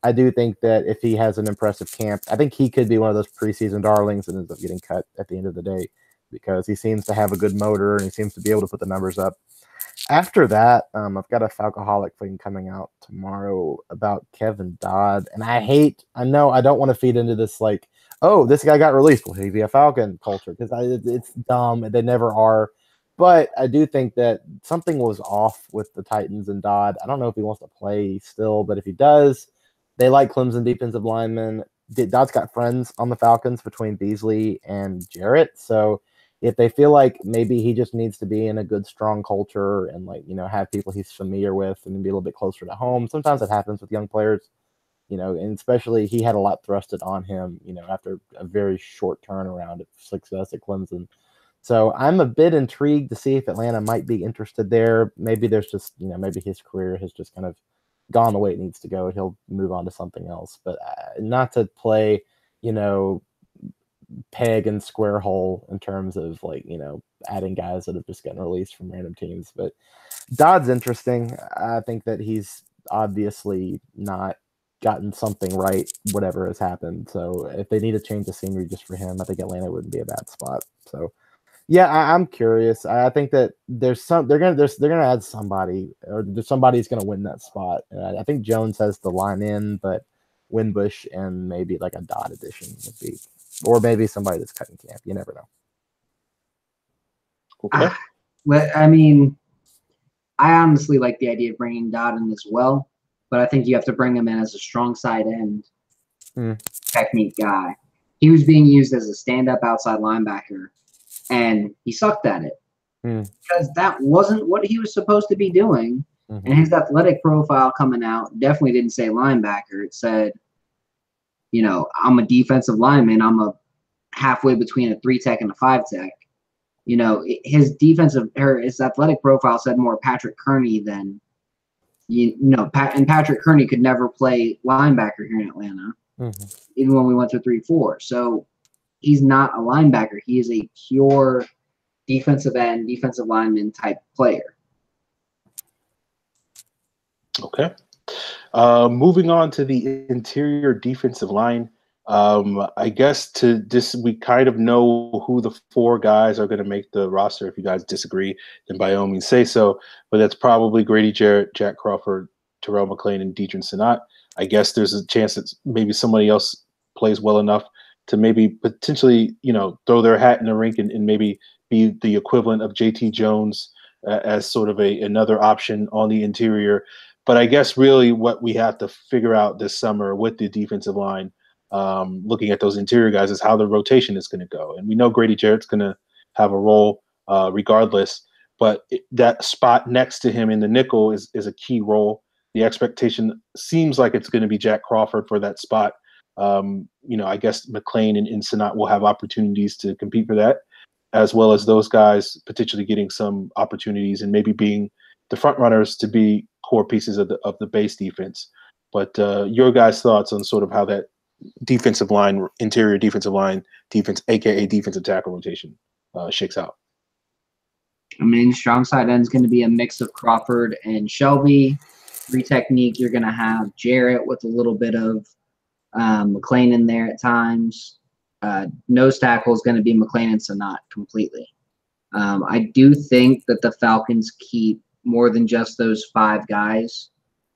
I do think that if he has an impressive camp, I think he could be one of those preseason darlings that ends up getting cut at the end of the day because he seems to have a good motor and he seems to be able to put the numbers up. After that, I've got a Falcoholic thing coming out tomorrow about Kevin Dodd, and I know I don't want to feed into this like, oh, this guy got released. Will he be a Falcon culture? Because it's dumb. They never are. But I do think that something was off with the Titans and Dodd. I don't know if he wants to play still, but if he does, they like Clemson defensive linemen. Dodd's got friends on the Falcons between Beasley and Jarrett. So if they feel like maybe he just needs to be in a good, strong culture and have people he's familiar with and be a little bit closer to home. Sometimes it happens with young players. And especially he had a lot thrusted on him, after a very short turnaround of success at Clemson. So I'm a bit intrigued to see if Atlanta might be interested there. Maybe there's just, maybe his career has just kind of gone the way it needs to go. He'll move on to something else, but not to play, peg and square hole in terms of adding guys that have just gotten released from random teams. But Dodd's interesting. I think that he's obviously not gotten something right, whatever has happened. So if they need to change the scenery just for him, I think Atlanta wouldn't be a bad spot. So yeah, I'm curious. I think that they're gonna add somebody, or somebody's gonna win that spot. And I think Jones has the line in, but Winbush and maybe like a Dodd addition would be, or maybe somebody that's cutting camp. You never know. Okay. I mean, I honestly like the idea of bringing Dodd in as well, but I think you have to bring him in as a strong side end technique guy. He was being used as a stand-up outside linebacker, and he sucked at it because that wasn't what he was supposed to be doing. Mm-hmm. And his athletic profile coming out definitely didn't say linebacker. It said, I'm a defensive lineman. I'm a halfway between a 3-tech and a 5-tech. His athletic profile said more Patrick Kearney than, and Patrick Kearney could never play linebacker here in Atlanta, even when we went to 3-4. So he's not a linebacker. He is a pure defensive end, defensive lineman type player. Okay. Moving on to the interior defensive line. I guess we kind of know who the 4 guys are going to make the roster. If you guys disagree, then by all means say so. But that's probably Grady Jarrett, Jack Crawford, Terrell McClain, and Deadrin Senat. I guess there's a chance that maybe somebody else plays well enough to maybe potentially, throw their hat in the ring and maybe be the equivalent of JT Jones as sort of another option on the interior. But I guess really what we have to figure out this summer with the defensive line, looking at those interior guys, is how the rotation is going to go. And we know Grady Jarrett's going to have a role regardless, but that spot next to him in the nickel is a key role. The expectation seems like it's going to be Jack Crawford for that spot. I guess McClain and Senat will have opportunities to compete for that, as well as those guys potentially getting some opportunities and maybe being the front runners to be core pieces of the base defense. But your guys' thoughts on sort of how that defensive line, interior defensive line, defense, aka defensive tackle rotation, shakes out. I mean, strong side end is going to be a mix of Crawford and Shelby. 3 technique, you're going to have Jarrett with a little bit of McClain in there at times. Nose tackle is going to be McClain and Senat completely. I do think that the Falcons keep more than just those 5 guys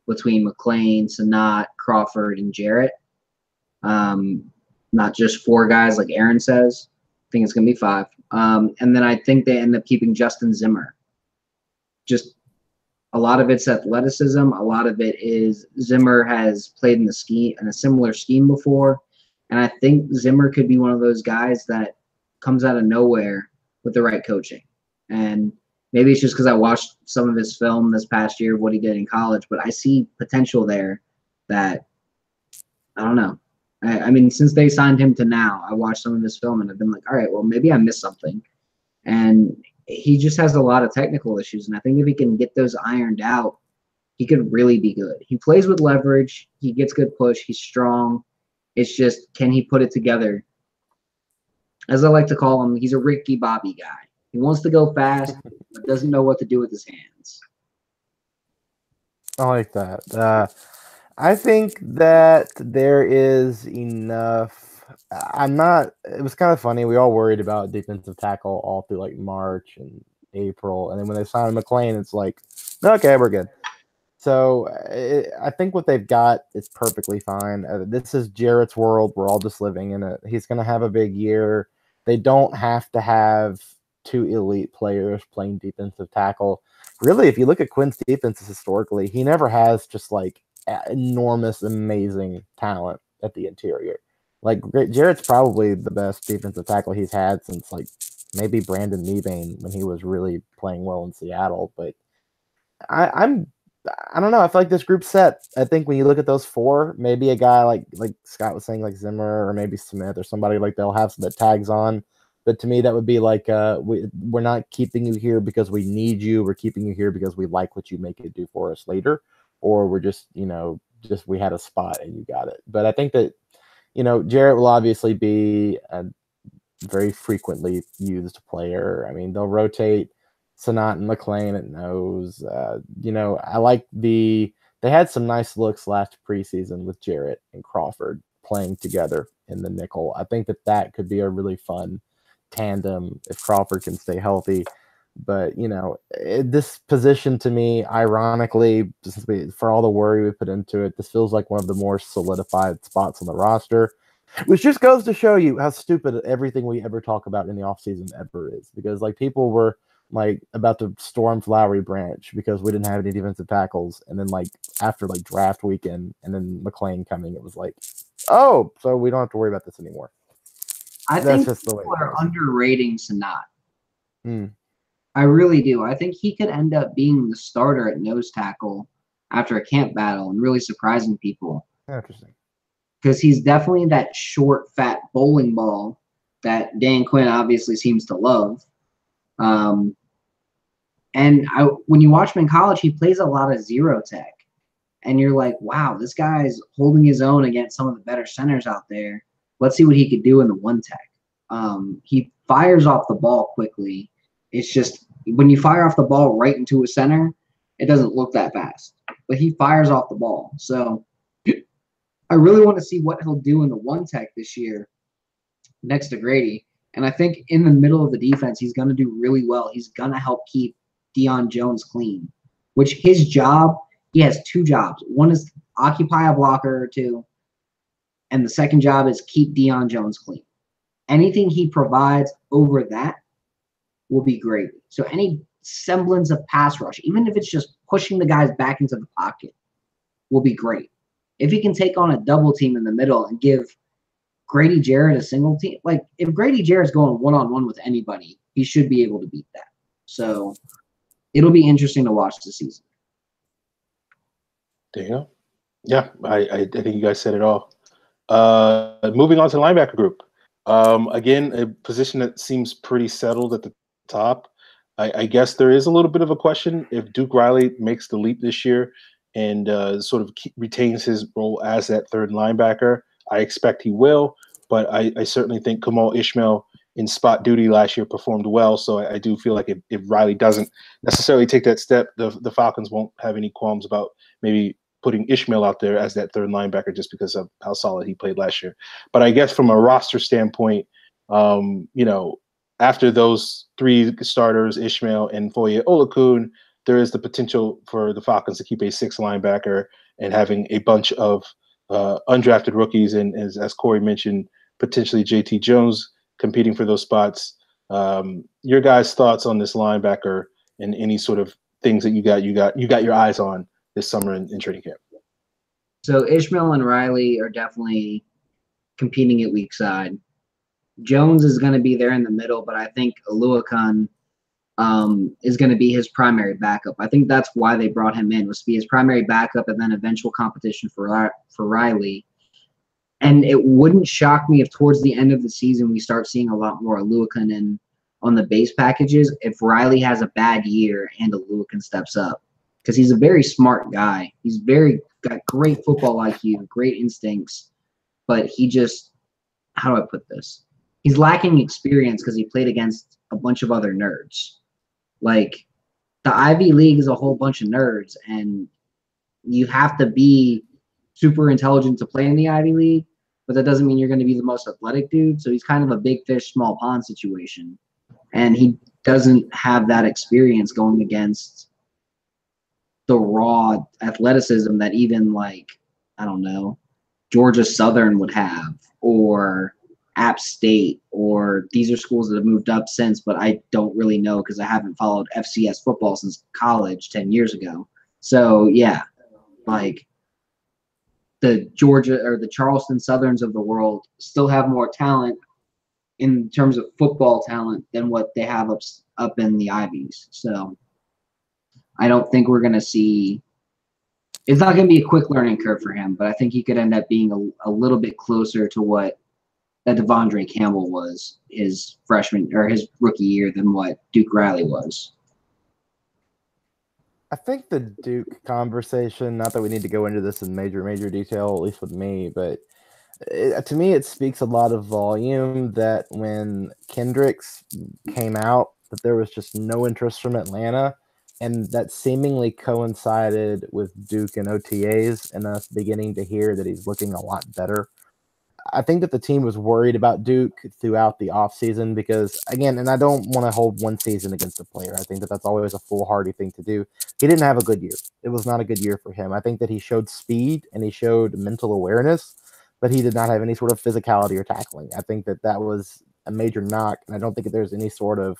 between McClain, Senat, Crawford, and Jarrett. Not just 4 guys like Aaron says. I think it's going to be 5. And then I think they end up keeping Justin Zimmer. Just a lot of it's athleticism. A lot of it is Zimmer has played in a similar scheme before. And I think Zimmer could be one of those guys that comes out of nowhere with the right coaching. And maybe it's just because I watched some of his film this past year of what he did in college, but I see potential there that I don't know. I mean, since they signed him to now, I watched some of his film and I've been like, all right, well, maybe I missed something. And he just has a lot of technical issues. And I think if he can get those ironed out, he could really be good. He plays with leverage. He gets good push. He's strong. It's just, can he put it together? As I like to call him, he's a Ricky Bobby guy. He wants to go fast, but doesn't know what to do with his hands. I like that. I think that there is enough. It was kind of funny. We all worried about defensive tackle all through like March and April. And then when they signed McLean, it's like, okay, we're good. So I think what they've got is perfectly fine. This is Jarrett's world. We're all just living in it. He's going to have a big year. They don't have to have two elite players playing defensive tackle. Really, if you look at Quinn's defenses historically, he never has just like enormous, amazing talent at the interior. Like Jarrett's probably the best defensive tackle he's had since like maybe Brandon Mebane when he was really playing well in Seattle. But I don't know. I feel like this group's set. I think when you look at those four, maybe a guy like Scott was saying, like Zimmer or maybe Smith or somebody like they'll have some that tags on. But to me, that would be like we're not keeping you here because we need you. We're keeping you here because we like what you make it do for us later. Or we're just we had a spot and you got it. But I think that, Jarrett will obviously be a very frequently used player. I mean, they'll rotate Sanat and McLean at nose. I like they had some nice looks last preseason with Jarrett and Crawford playing together in the nickel. I think that could be a really fun tandem if Crawford can stay healthy. But, this position to me, ironically, for all the worry we put into it, this feels like one of the more solidified spots on the roster, which just goes to show you how stupid everything we ever talk about in the offseason ever is. Because, people were, about to storm Flowery Branch because we didn't have any defensive tackles. And then, after, draft weekend and then McLean coming, it was like, oh, so we don't have to worry about this anymore. I think people are underrating Sanat. I really do. I think he could end up being the starter at nose tackle after a camp battle and really surprising people. Interesting. Because he's definitely that short, fat bowling ball that Dan Quinn obviously seems to love. When you watch him in college, he plays a lot of zero tech. And you're like, wow, this guy's holding his own against some of the better centers out there. Let's see what he could do in the one tech. He fires off the ball quickly. It's just when you fire off the ball right into a center, it doesn't look that fast. But he fires off the ball. So I really want to see what he'll do in the one tech this year next to Grady. And I think in the middle of the defense, he's going to do really well. He's going to help keep Deion Jones clean, which his job, he has two jobs. One is occupy a blocker or two, and the second job is keep Deion Jones clean. Anything he provides over that will be great. So any semblance of pass rush, even if it's just pushing the guys back into the pocket, will be great. If he can take on a double team in the middle and give Grady Jarrett a single team, if Grady Jarrett's going one-on-one with anybody, he should be able to beat that. So it'll be interesting to watch this season. There you go. Yeah, I think you guys said it all. Moving on to the linebacker group. Again, a position that seems pretty settled at the top. I guess there is a little bit of a question if Duke Riley makes the leap this year and sort of retains his role as that third linebacker. I expect he will, but I certainly think Kamal Ishmael in spot duty last year performed well. So I do feel like if Riley doesn't necessarily take that step, the Falcons won't have any qualms about maybe putting Ishmael out there as that third linebacker just because of how solid he played last year. But I guess from a roster standpoint, after those three starters, Ishmael and Foye Olakun, there is the potential for the Falcons to keep a sixth linebacker and having a bunch of undrafted rookies and, as Cory mentioned, potentially JT Jones competing for those spots. Your guys' thoughts on this linebacker and any sort of things that you got your eyes on this summer in training camp? So Ishmael and Riley are definitely competing at weak side. Jones is going to be there in the middle, but I think Oluokun is going to be his primary backup. I think that's why they brought him in, was to be his primary backup and then eventual competition for Riley. And it wouldn't shock me if towards the end of the season we start seeing a lot more Aluakun on the base packages if Riley has a bad year and Aluakun steps up. Because he's a very smart guy. He's got great football IQ, great instincts, but he just, how do I put this? He's lacking experience because he played against a bunch of other nerds. Like, the Ivy League is a whole bunch of nerds, and you have to be super intelligent to play in the Ivy League, but that doesn't mean you're going to be the most athletic dude. So he's kind of a big fish, small pond situation. And he doesn't have that experience going against the raw athleticism that even, like, I don't know, Georgia Southern would have, or App State, or these are schools that have moved up since, but I don't really know because I haven't followed FCS football since college 10 years ago. So, yeah, like, the Georgia or the Charleston Southerns of the world still have more talent in terms of football talent than what they have up in the Ivies. So I don't think we're going to see – it's not going to be a quick learning curve for him, but I think he could end up being a little bit closer to what that Devondre Campbell was his freshman or his rookie year than what Duke Riley was. I think the Duke conversation, not that we need to go into this in major detail, at least with me, but to me it speaks a lot of volume that when Kendricks came out, that there was just no interest from Atlanta, and that seemingly coincided with Duke and OTAs and us beginning to hear that he's looking a lot better. I think that the team was worried about Duke throughout the offseason because, again, and I don't want to hold one season against a player. I think that that's always a foolhardy thing to do. He didn't have a good year. It was not a good year for him. I think that he showed speed and he showed mental awareness, but he did not have any sort of physicality or tackling. I think that that was a major knock, and I don't think that there's any sort of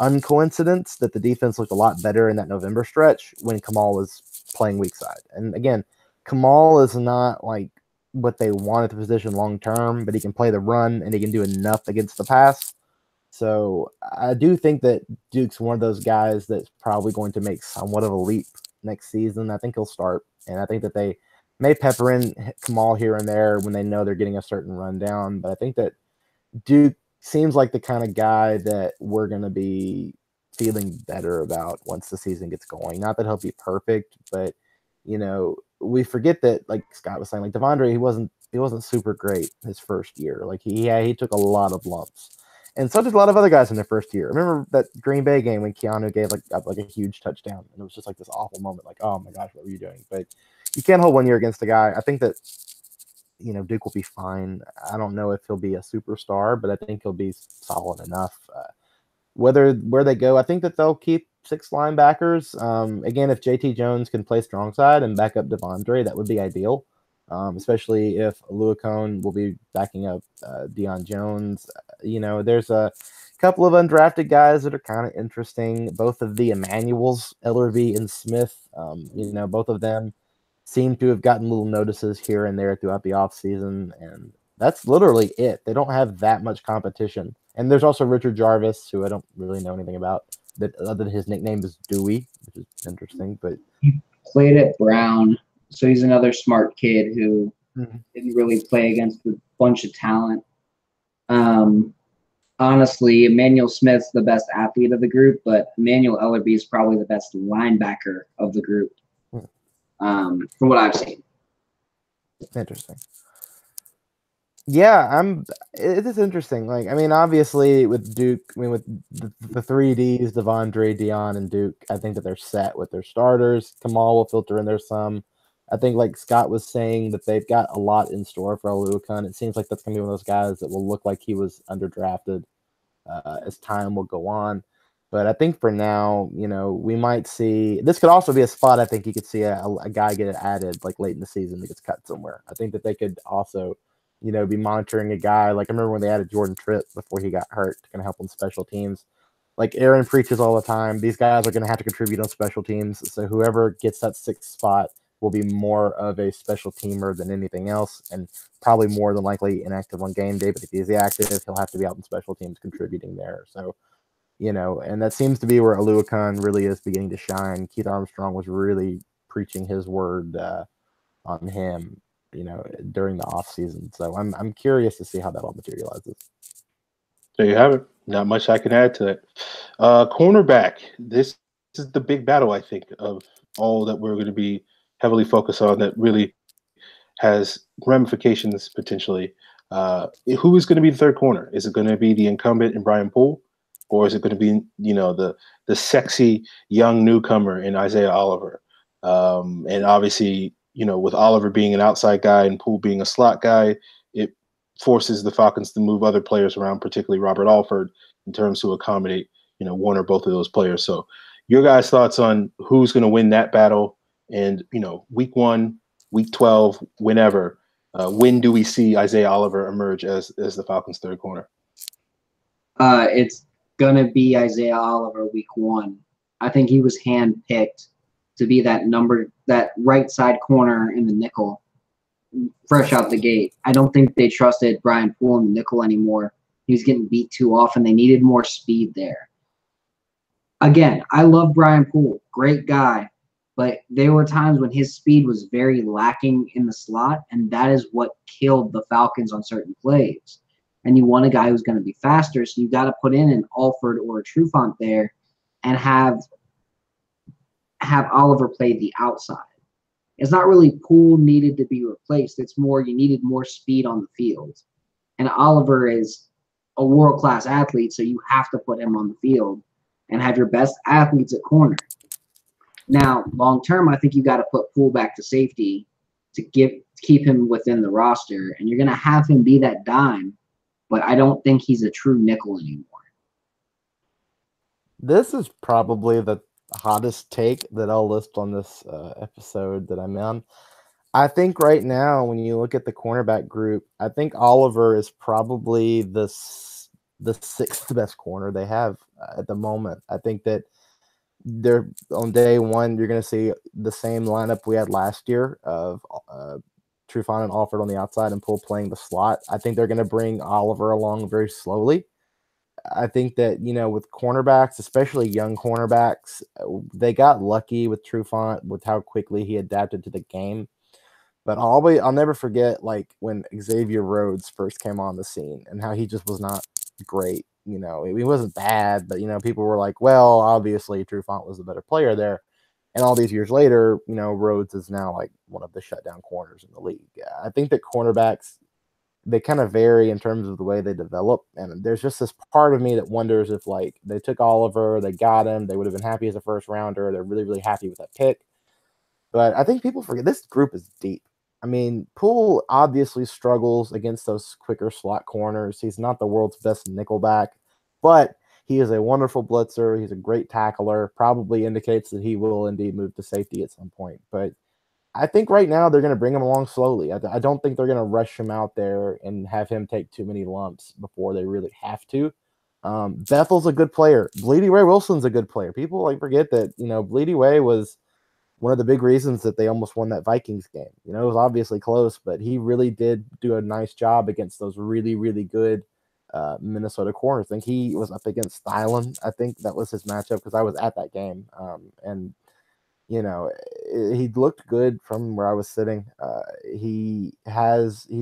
uncoincidence that the defense looked a lot better in that November stretch when Kamal was playing weak side. And, again, Kamal is not like what they want at the position long term, but he can play the run and he can do enough against the pass. So I do think that Duke's one of those guys that's probably going to make somewhat of a leap next season. I think he'll start, and I think that they may pepper in Kamal here and there when they know they're getting a certain rundown. But I think that Duke seems like the kind of guy that we're going to be feeling better about once the season gets going. Not that he'll be perfect, but you know, we forget that, like Scott was saying, like Devondre, he wasn't super great his first year. Like he took a lot of lumps, and so did a lot of other guys in their first year. Remember that Green Bay game when Keanu gave up a huge touchdown, and it was just like this awful moment. Like, oh my gosh, what were you doing? But you can't hold 1 year against a guy. I think that Duke will be fine. I don't know if he'll be a superstar, but I think he'll be solid enough. Where they go, I think that they'll keep 6 linebackers. Again, if JT Jones can play strong side and back up Devondre, that would be ideal. Especially if Aluakun will be backing up Deion Jones. There's a couple of undrafted guys that are kind of interesting. Both of the Emmanuels, Ellerby and Smith, both of them seem to have gotten little notices here and there throughout the offseason, and that's literally it. They don't have that much competition. And there's also Richard Jarvis, who I don't really know anything about, but other than his nickname is Dewey, which is interesting. But he played at Brown, so he's another smart kid who didn't really play against a bunch of talent. Honestly, Emmanuel Smith's the best athlete of the group, but Emmanuel Ellerby is probably the best linebacker of the group, from what I've seen. Interesting. Yeah, it is interesting. Like, I mean, obviously with Duke, with the 3Ds, Devondre, Deion, and Duke, I think that they're set with their starters. Kamal will filter in there some. I think, like Scott was saying, that they've got a lot in store for Aluakun. It seems like that's going to be one of those guys that will look like he was underdrafted as time will go on. But I think for now, we might see – this could also be a spot I think you could see a guy get added like late in the season that gets cut somewhere. I think that they could also – be monitoring a guy. Like, I remember when they added Jordan Tripp before he got hurt to kind of help on special teams. Like, Aaron preaches all the time, these guys are going to have to contribute on special teams. So whoever gets that 6th spot will be more of a special teamer than anything else, and probably more than likely inactive on game day. But if he's active, he'll have to be out in special teams contributing there. So and that seems to be where Aluakon really is beginning to shine. Keith Armstrong was really preaching his word on him, during the offseason. So I'm curious to see how that all materializes. There you have it. Not much I can add to that. Cornerback. This is the big battle, I think, of all that we're going to be heavily focused on that really has ramifications potentially. Who is going to be the third corner? Is it going to be the incumbent in Brian Poole, or is it going to be the sexy young newcomer in Isaiah Oliver? And obviously, with Oliver being an outside guy and Poole being a slot guy, it forces the Falcons to move other players around, particularly Robert Alford, in terms to accommodate one or both of those players. So, your guys' thoughts on who's going to win that battle? And week 1, week 12, whenever. When do we see Isaiah Oliver emerge as the Falcons' third corner? It's gonna be Isaiah Oliver week 1. I think he was handpicked to be that right side corner in the nickel, fresh out the gate. I don't think they trusted Brian Poole in the nickel anymore. He was getting beat too often. They needed more speed there. Again, I love Brian Poole, great guy, but there were times when his speed was very lacking in the slot, and that is what killed the Falcons on certain plays. And you want a guy who's going to be faster, so you got to put in an Alford or a Trufant there and have Oliver play the outside. It's not really Poole needed to be replaced. It's more you needed more speed on the field. And Oliver is a world-class athlete, so you have to put him on the field and have your best athletes at corner. Now, long-term, I think you got to put Poole back to safety to keep him within the roster, and you're going to have him be that dime, but I don't think he's a true nickel anymore. This is probably the hottest take that I'll list on this episode that I'm on. I think right now, when you look at the cornerback group, I think Oliver is probably the 6th best corner they have at the moment. I think that they're on day 1, you're going to see the same lineup we had last year of Trufant and Alford on the outside and Poole playing the slot. I think they're going to bring Oliver along very slowly. I think that, with cornerbacks, especially young cornerbacks, they got lucky with Trufant with how quickly he adapted to the game. But I'll never forget, when Xavier Rhodes first came on the scene and how he just was not great. He wasn't bad, but, people were like, well, obviously Trufant was the better player there. And all these years later, Rhodes is now one of the shutdown corners in the league. I think that cornerbacks, they kind of vary in terms of the way they develop. And there's just this part of me that wonders if they took Oliver, they got him, they would have been happy as a first rounder. They're really, really happy with that pick. But I think people forget this group is deep. I mean, Poole obviously struggles against those quicker slot corners. He's not the world's best nickelback, but he is a wonderful blitzer. He's a great tackler. Probably indicates that he will indeed move to safety at some point. But I think right now they're going to bring him along slowly. I don't think they're going to rush him out there and have him take too many lumps before they really have to. Bethel's a good player. Bleedy Ray Wilson's a good player. People forget that, Bleedy Way was one of the big reasons that they almost won that Vikings game. It was obviously close, but he really did do a nice job against those really, really good Minnesota corners. I think he was up against Thielen. I think that was his matchup because I was at that game. And he looked good from where I was sitting. He's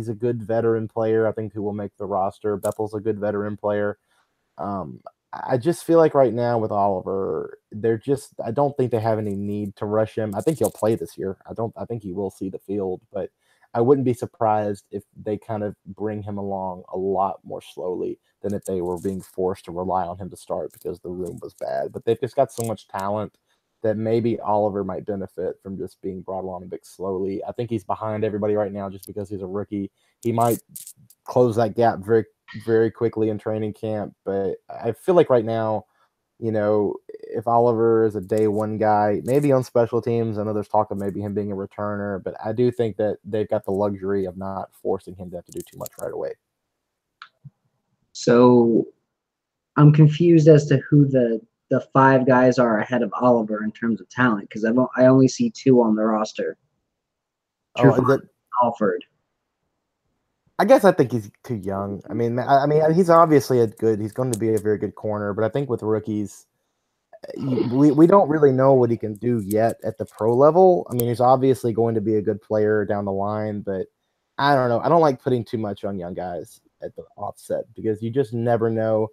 a good veteran player, I think, who will make the roster. Bethel's a good veteran player. I just feel like right now with Oliver, I don't think they have any need to rush him. I think he'll play this year. I think he will see the field, but I wouldn't be surprised if they kind of bring him along a lot more slowly than if they were being forced to rely on him to start because the room was bad. But they've just got so much talent that maybe Oliver might benefit from just being brought along a bit slowly. I think he's behind everybody right now just because he's a rookie. He might close that gap very, very quickly in training camp, but I feel like right now, if Oliver is a day 1 guy, maybe on special teams, I know there's talk of maybe him being a returner, but I do think that they've got the luxury of not forcing him to have to do too much right away. So I'm confused as to who the 5 guys are ahead of Oliver in terms of talent because I only see 2 on the roster. Trufant, Alford. I guess I think he's too young. I mean, he's obviously he's going to be a very good corner, but I think with rookies, we don't really know what he can do yet at the pro level. I mean, he's obviously going to be a good player down the line, but I don't know. I don't like putting too much on young guys at the offset because you just never know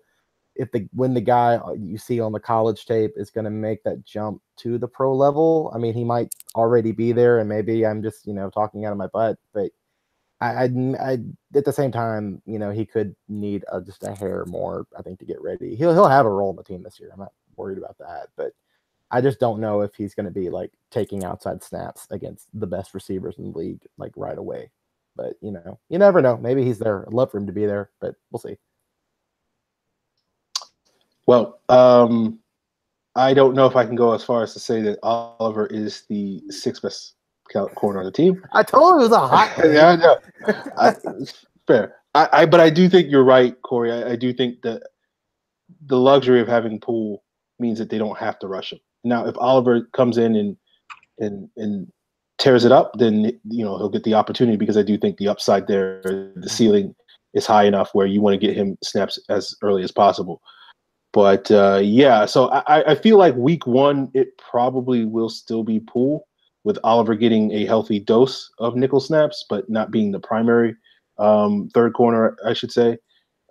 if when the guy you see on the college tape is going to make that jump to the pro level. I mean, he might already be there, and maybe I'm just talking out of my butt, but I at the same time, he could need just a hair more, I think, to get ready. He'll have a role in the team this year. I'm not worried about that, but I just don't know if he's going to be like taking outside snaps against the best receivers in the league like right away. But you never know. Maybe he's there. I'd love for him to be there, but we'll see. Well, I don't know if I can go as far as to say that Oliver is the sixth best corner on the team. I told him it was a hot take. Yeah, I know. Fair. But I do think you're right, Corey. I do think that the luxury of having Poole means that they don't have to rush him. Now, if Oliver comes in and tears it up, then he'll get the opportunity because I do think the upside there, the ceiling is high enough where you want to get him snaps as early as possible. But yeah, so I feel like week one it probably will still be Poole, with Oliver getting a healthy dose of nickel snaps, but not being the primary third corner, I should say.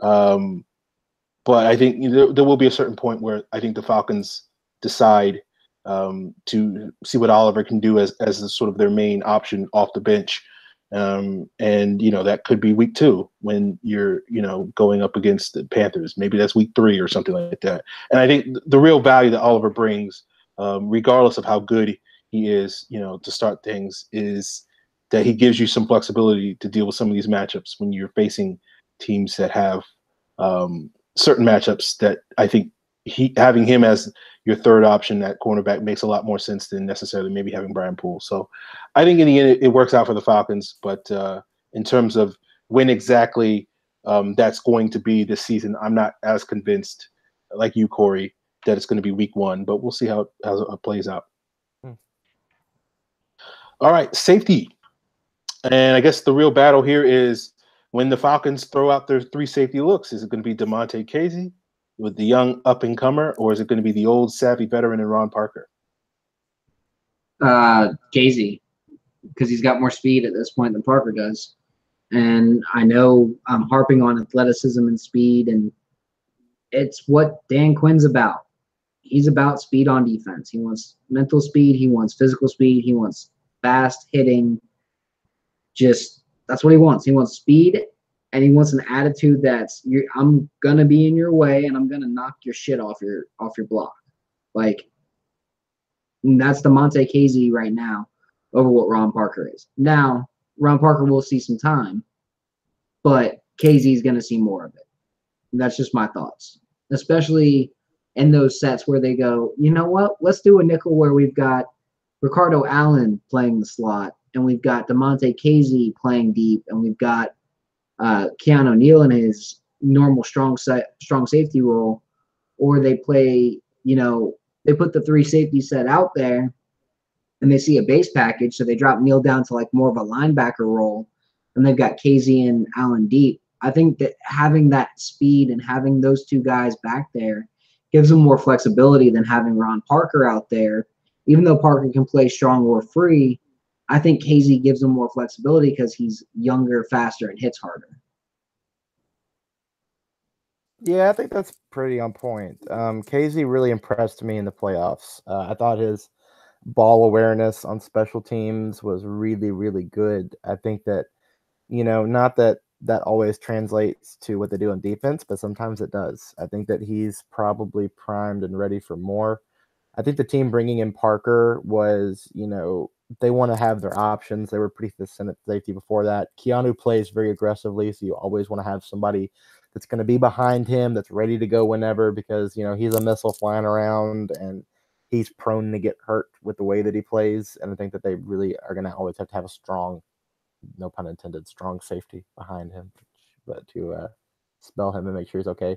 But I think there will be a certain point where I think the Falcons decide to see what Oliver can do as sort of their main option off the bench. And that could be week two when you're going up against the Panthers. Maybe that's week three or something like that. And I think the real value that Oliver brings, regardless of how good he is, to start things, is that he gives you some flexibility to deal with some of these matchups when you're facing teams that have certain matchups that I think having him as your third option at cornerback makes a lot more sense than necessarily maybe having Brian Poole. So I think in the end it works out for the Falcons, but in terms of when exactly that's going to be this season, I'm not as convinced like you, Corey, that it's going to be week one, but we'll see how it plays out. All right, safety. And I guess the real battle here is when the Falcons throw out their three safety looks. Is it going to be Damontae Kazee with the young up-and-comer, or is it going to be the old savvy veteran and Ron Parker? Kazee, because he's got more speed at this point than Parker does. And I know I'm harping on athleticism and speed, and it's what Dan Quinn's about. He's about speed on defense. He wants mental speed. He wants physical speed. He wants fast hitting. Just that's what he wants. He wants speed, and he wants an attitude that's I'm gonna be in your way, and I'm gonna knock your shit off your block. Like that's Damontae Kazee right now over what Ron Parker is. Now Ron Parker will see some time, but Kazee's gonna see more of it. And that's just my thoughts, especially in those sets where they go, you know what? Let's do a nickel where we've got Ricardo Allen playing the slot, and we've got Damontae Kazee playing deep, and we've got Keanu Neal in his normal strong safety role, or they play, they put the three safety set out there, and they see a base package, so they drop Neal down to like more of a linebacker role, and they've got Kazee and Allen deep. I think that having that speed and having those two guys back there gives them more flexibility than having Ron Parker out there. Even though Parker can play strong or free, I think Kazee gives them more flexibility because he's younger, faster, and hits harder. Yeah, I think that's pretty on point. Kazee really impressed me in the playoffs. I thought his ball awareness on special teams was really, really good. I think that, not that always translates to what they do on defense, but sometimes it does. I think that he's probably primed and ready for more. I think the team bringing in Parker was, they want to have their options. They were pretty decent at safety before that. Keanu plays very aggressively, so you always want to have somebody that's going to be behind him, that's ready to go whenever, because, he's a missile flying around and he's prone to get hurt with the way that he plays. And I think that they really are going to always have to have a strong, no pun intended, strong safety behind him, but to spell him and make sure he's okay.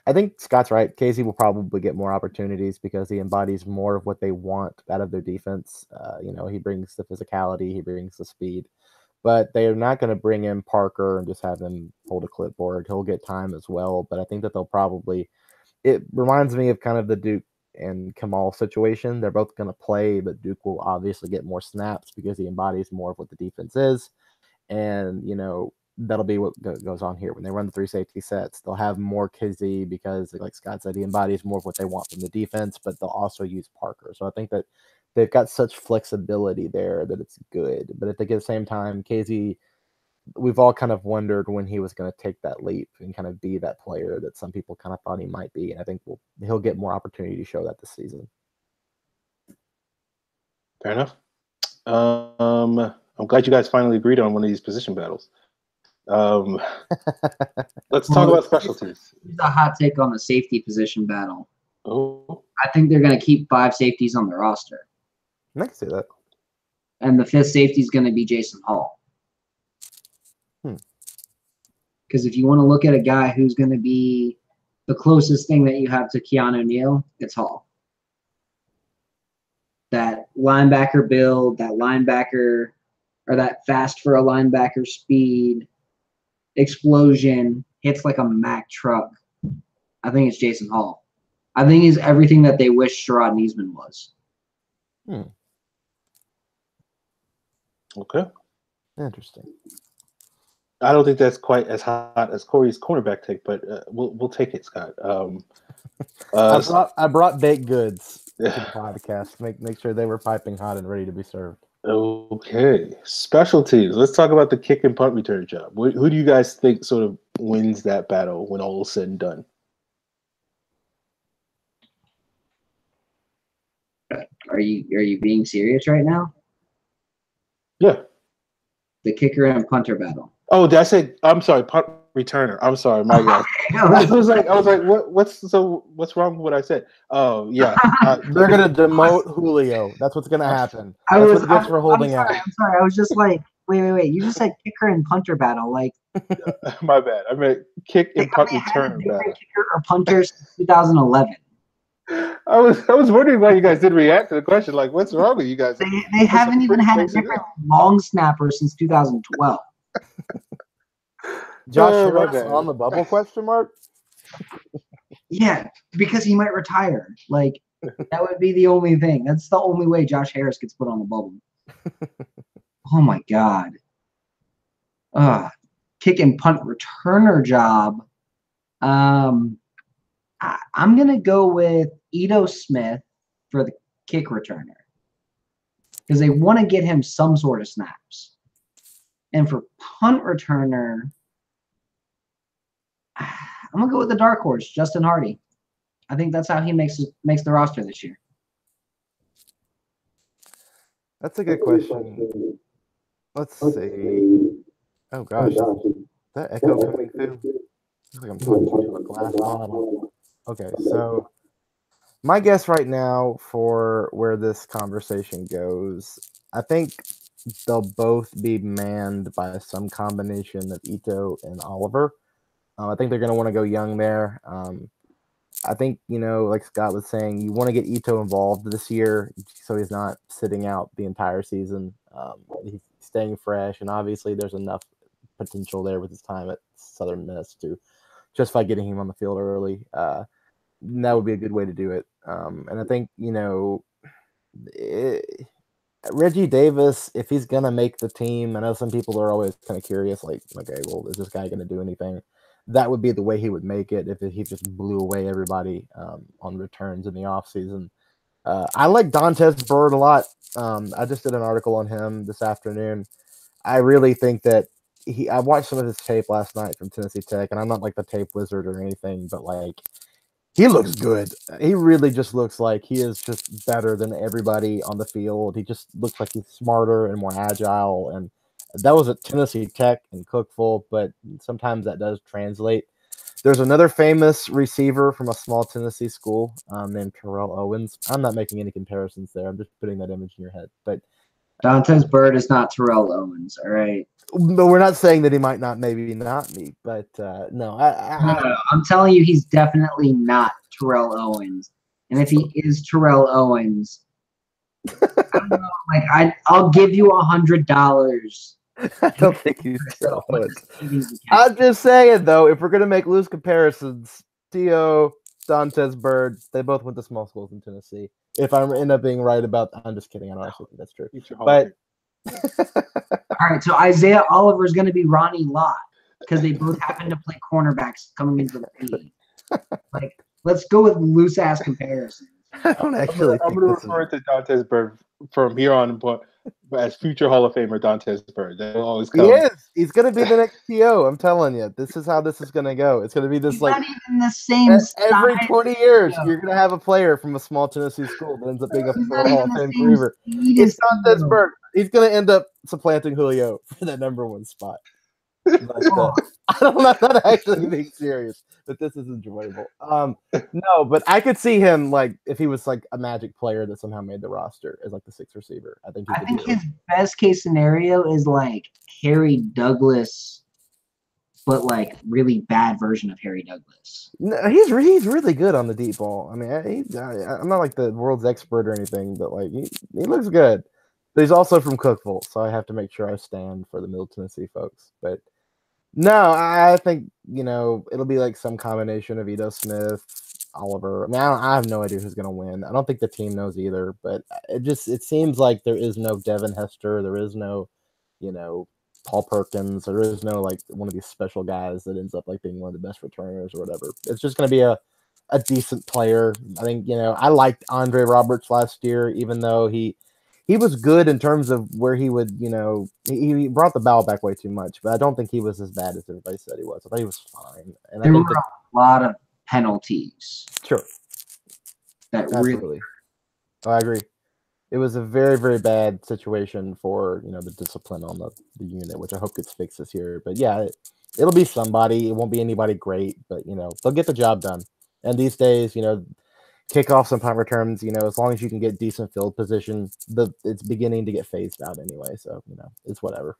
I think Scott's right. Kazee will probably get more opportunities because he embodies more of what they want out of their defense. He brings the physicality, he brings the speed. But they are not going to bring in Parker and just have him hold a clipboard. He'll get time as well, but I think that they'll probably. It reminds me of kind of the Duke and Kamal situation. They're both going to play, but Duke will obviously get more snaps because he embodies more of what the defense is. And, that'll be what goes on here. When they run the 3 safety sets, they'll have more Kizzy because, like Scott said, he embodies more of what they want from the defense, but they'll also use Parker. So I think that they've got such flexibility there that it's good. But at the same time, Kizzy, we've all kind of wondered when he was going to take that leap and kind of be that player that some people kind of thought he might be. And I think he'll get more opportunity to show that this season. Fair enough. I'm glad you guys finally agreed on one of these position battles. Let's talk about specialties. Here's a hot take on the safety position battle. Oh, I think they're going to keep 5 safeties on their roster. I can see that. And the 5th safety is going to be Jason Hall. Because if you want to look at a guy who's going to be the closest thing that you have to Keanu Neal, it's Hall. That linebacker build, that linebacker, or that fast for a linebacker speed, explosion, hits like a Mack truck. I think it's Jason Hall. I think he's everything that they wish Sherrod Niesman was. Okay. Interesting. I don't think that's quite as hot as Cory's cornerback take, but we'll take it, Scott. I brought baked goods to the podcast. Make sure they were piping hot and ready to be served. Okay, specialties. Let's talk about the kick and punt return job. Who do you guys think sort of wins that battle when all is said and done? Are you being serious right now? Yeah. The kicker and punter battle. Oh, did I say? I'm sorry, punt returner. I'm sorry, my God. I was like, what's wrong with what I said? Oh, yeah. They're gonna demote Julio. That's what's gonna happen. That's what it gets for holding out. I'm sorry. I was just like, wait. You just said kicker and punter battle. Like, my bad. I meant kick and punt returner battle. Kicker or punter since 2011. I was wondering why you guys didn't react to the question. Like, what's wrong with you guys? They haven't even had a different long snapper since 2012. Josh Harris on the bubble question mark? Yeah, because he might retire. Like, that would be the only thing. That's the only way Josh Harris gets put on the bubble. Oh my God. Kick and punt returner job. I'm gonna go with Ito Smith for the kick returner because they want to get him some sort of snaps. And for punt returner, I'm gonna go with the dark horse, Justin Hardy. I think that's how he makes the roster this year. That's a good question. Let's see. Oh gosh, is that echo coming through? Looks like I'm talking to a glass bottle. Okay, so my guess right now for where this conversation goes, I think they'll both be manned by some combination of Ito and Oliver. I think they're going to want to go young there. I think, like Scott was saying, you want to get Ito involved this year so he's not sitting out the entire season. He's staying fresh, and obviously there's enough potential there with his time at Southern Miss to justify getting him on the field early. That would be a good way to do it. And I think, Reggie Davis, if he's going to make the team, I know some people are always kind of curious, like, okay, well, is this guy going to do anything? That would be the way he would make it if he just blew away everybody on returns in the offseason. I like Dontez Byrd a lot. I just did an article on him this afternoon. I really think that I watched some of his tape last night from Tennessee Tech, and I'm not like the tape wizard or anything, but like he looks good. He really just looks like he is just better than everybody on the field. He just looks like he's smarter and more agile, and that was at Tennessee Tech and Cookville, but sometimes that does translate. There's another famous receiver from a small Tennessee school named Terrell Owens. I'm not making any comparisons there. I'm just putting that image in your head. But Dontez Byrd is not Terrell Owens, all right? No, we're not saying that he might not be, but no. No. I'm telling you he's definitely not Terrell Owens. And if he is Terrell Owens, I don't know, like I'll give you $100 I don't think he's So, good. I'm just saying, though, if we're going to make loose comparisons, T.O., Dantes Bird, they both went to small schools in Tennessee. If I end up being right about I'm just kidding. I don't actually think that's true. But all right, so Isaiah Oliver is going to be Ronnie Lott because they both happen to play cornerbacks coming into the league. Like, let's go with loose-ass comparisons. I don't actually I'm going to refer to Dantes Bird from here on as future Hall of Famer Dantes Bird. That will always come. He is. He's going to be the next T.O. I'm telling you. This is how this is going to go. It's going to be this, He's like, not even the same every size 20 years, you're going to have a player from a small Tennessee school that ends up being a He's Pro not Hall even of the Fame same receiver. speed It's as Dantes T.O. Bird. He's going to end up supplanting Julio for that #1 spot. But, I'm not actually being serious, but this is enjoyable. No, but I could see him, like, if he was like a Magic player that somehow made the roster as like the 6th receiver. I think his best case scenario is like Harry Douglas, but like really bad version of Harry Douglas. No, he's really good on the deep ball. I mean, I'm not like the world's expert or anything, but like he looks good. But he's also from Cookeville, so I have to make sure I stand for the Middle Tennessee folks. But no, I think, it'll be like some combination of Ito Smith, Oliver. I mean, I have no idea who's going to win. I don't think the team knows either, but it seems like there is no Devin Hester. There is no, Paul Perkins. There is no, like, one of these special guys that ends up like being one of the best returners or whatever. It's just going to be a decent player. I think, I liked Andre Roberts last year, even though he was good in terms of where he would, he brought the ball back way too much, but I don't think he was as bad as everybody said he was. I thought he was fine. And there I think were a lot of penalties. Sure. That Absolutely. really. Oh, I agree. It was a very, very bad situation for, the discipline on the unit, which I hope gets fixed this year. But yeah, it'll be somebody. It won't be anybody great, but, they'll get the job done. And these days, kickoffs and punt returns, as long as you can get decent field position, it's beginning to get phased out anyway. So, it's whatever.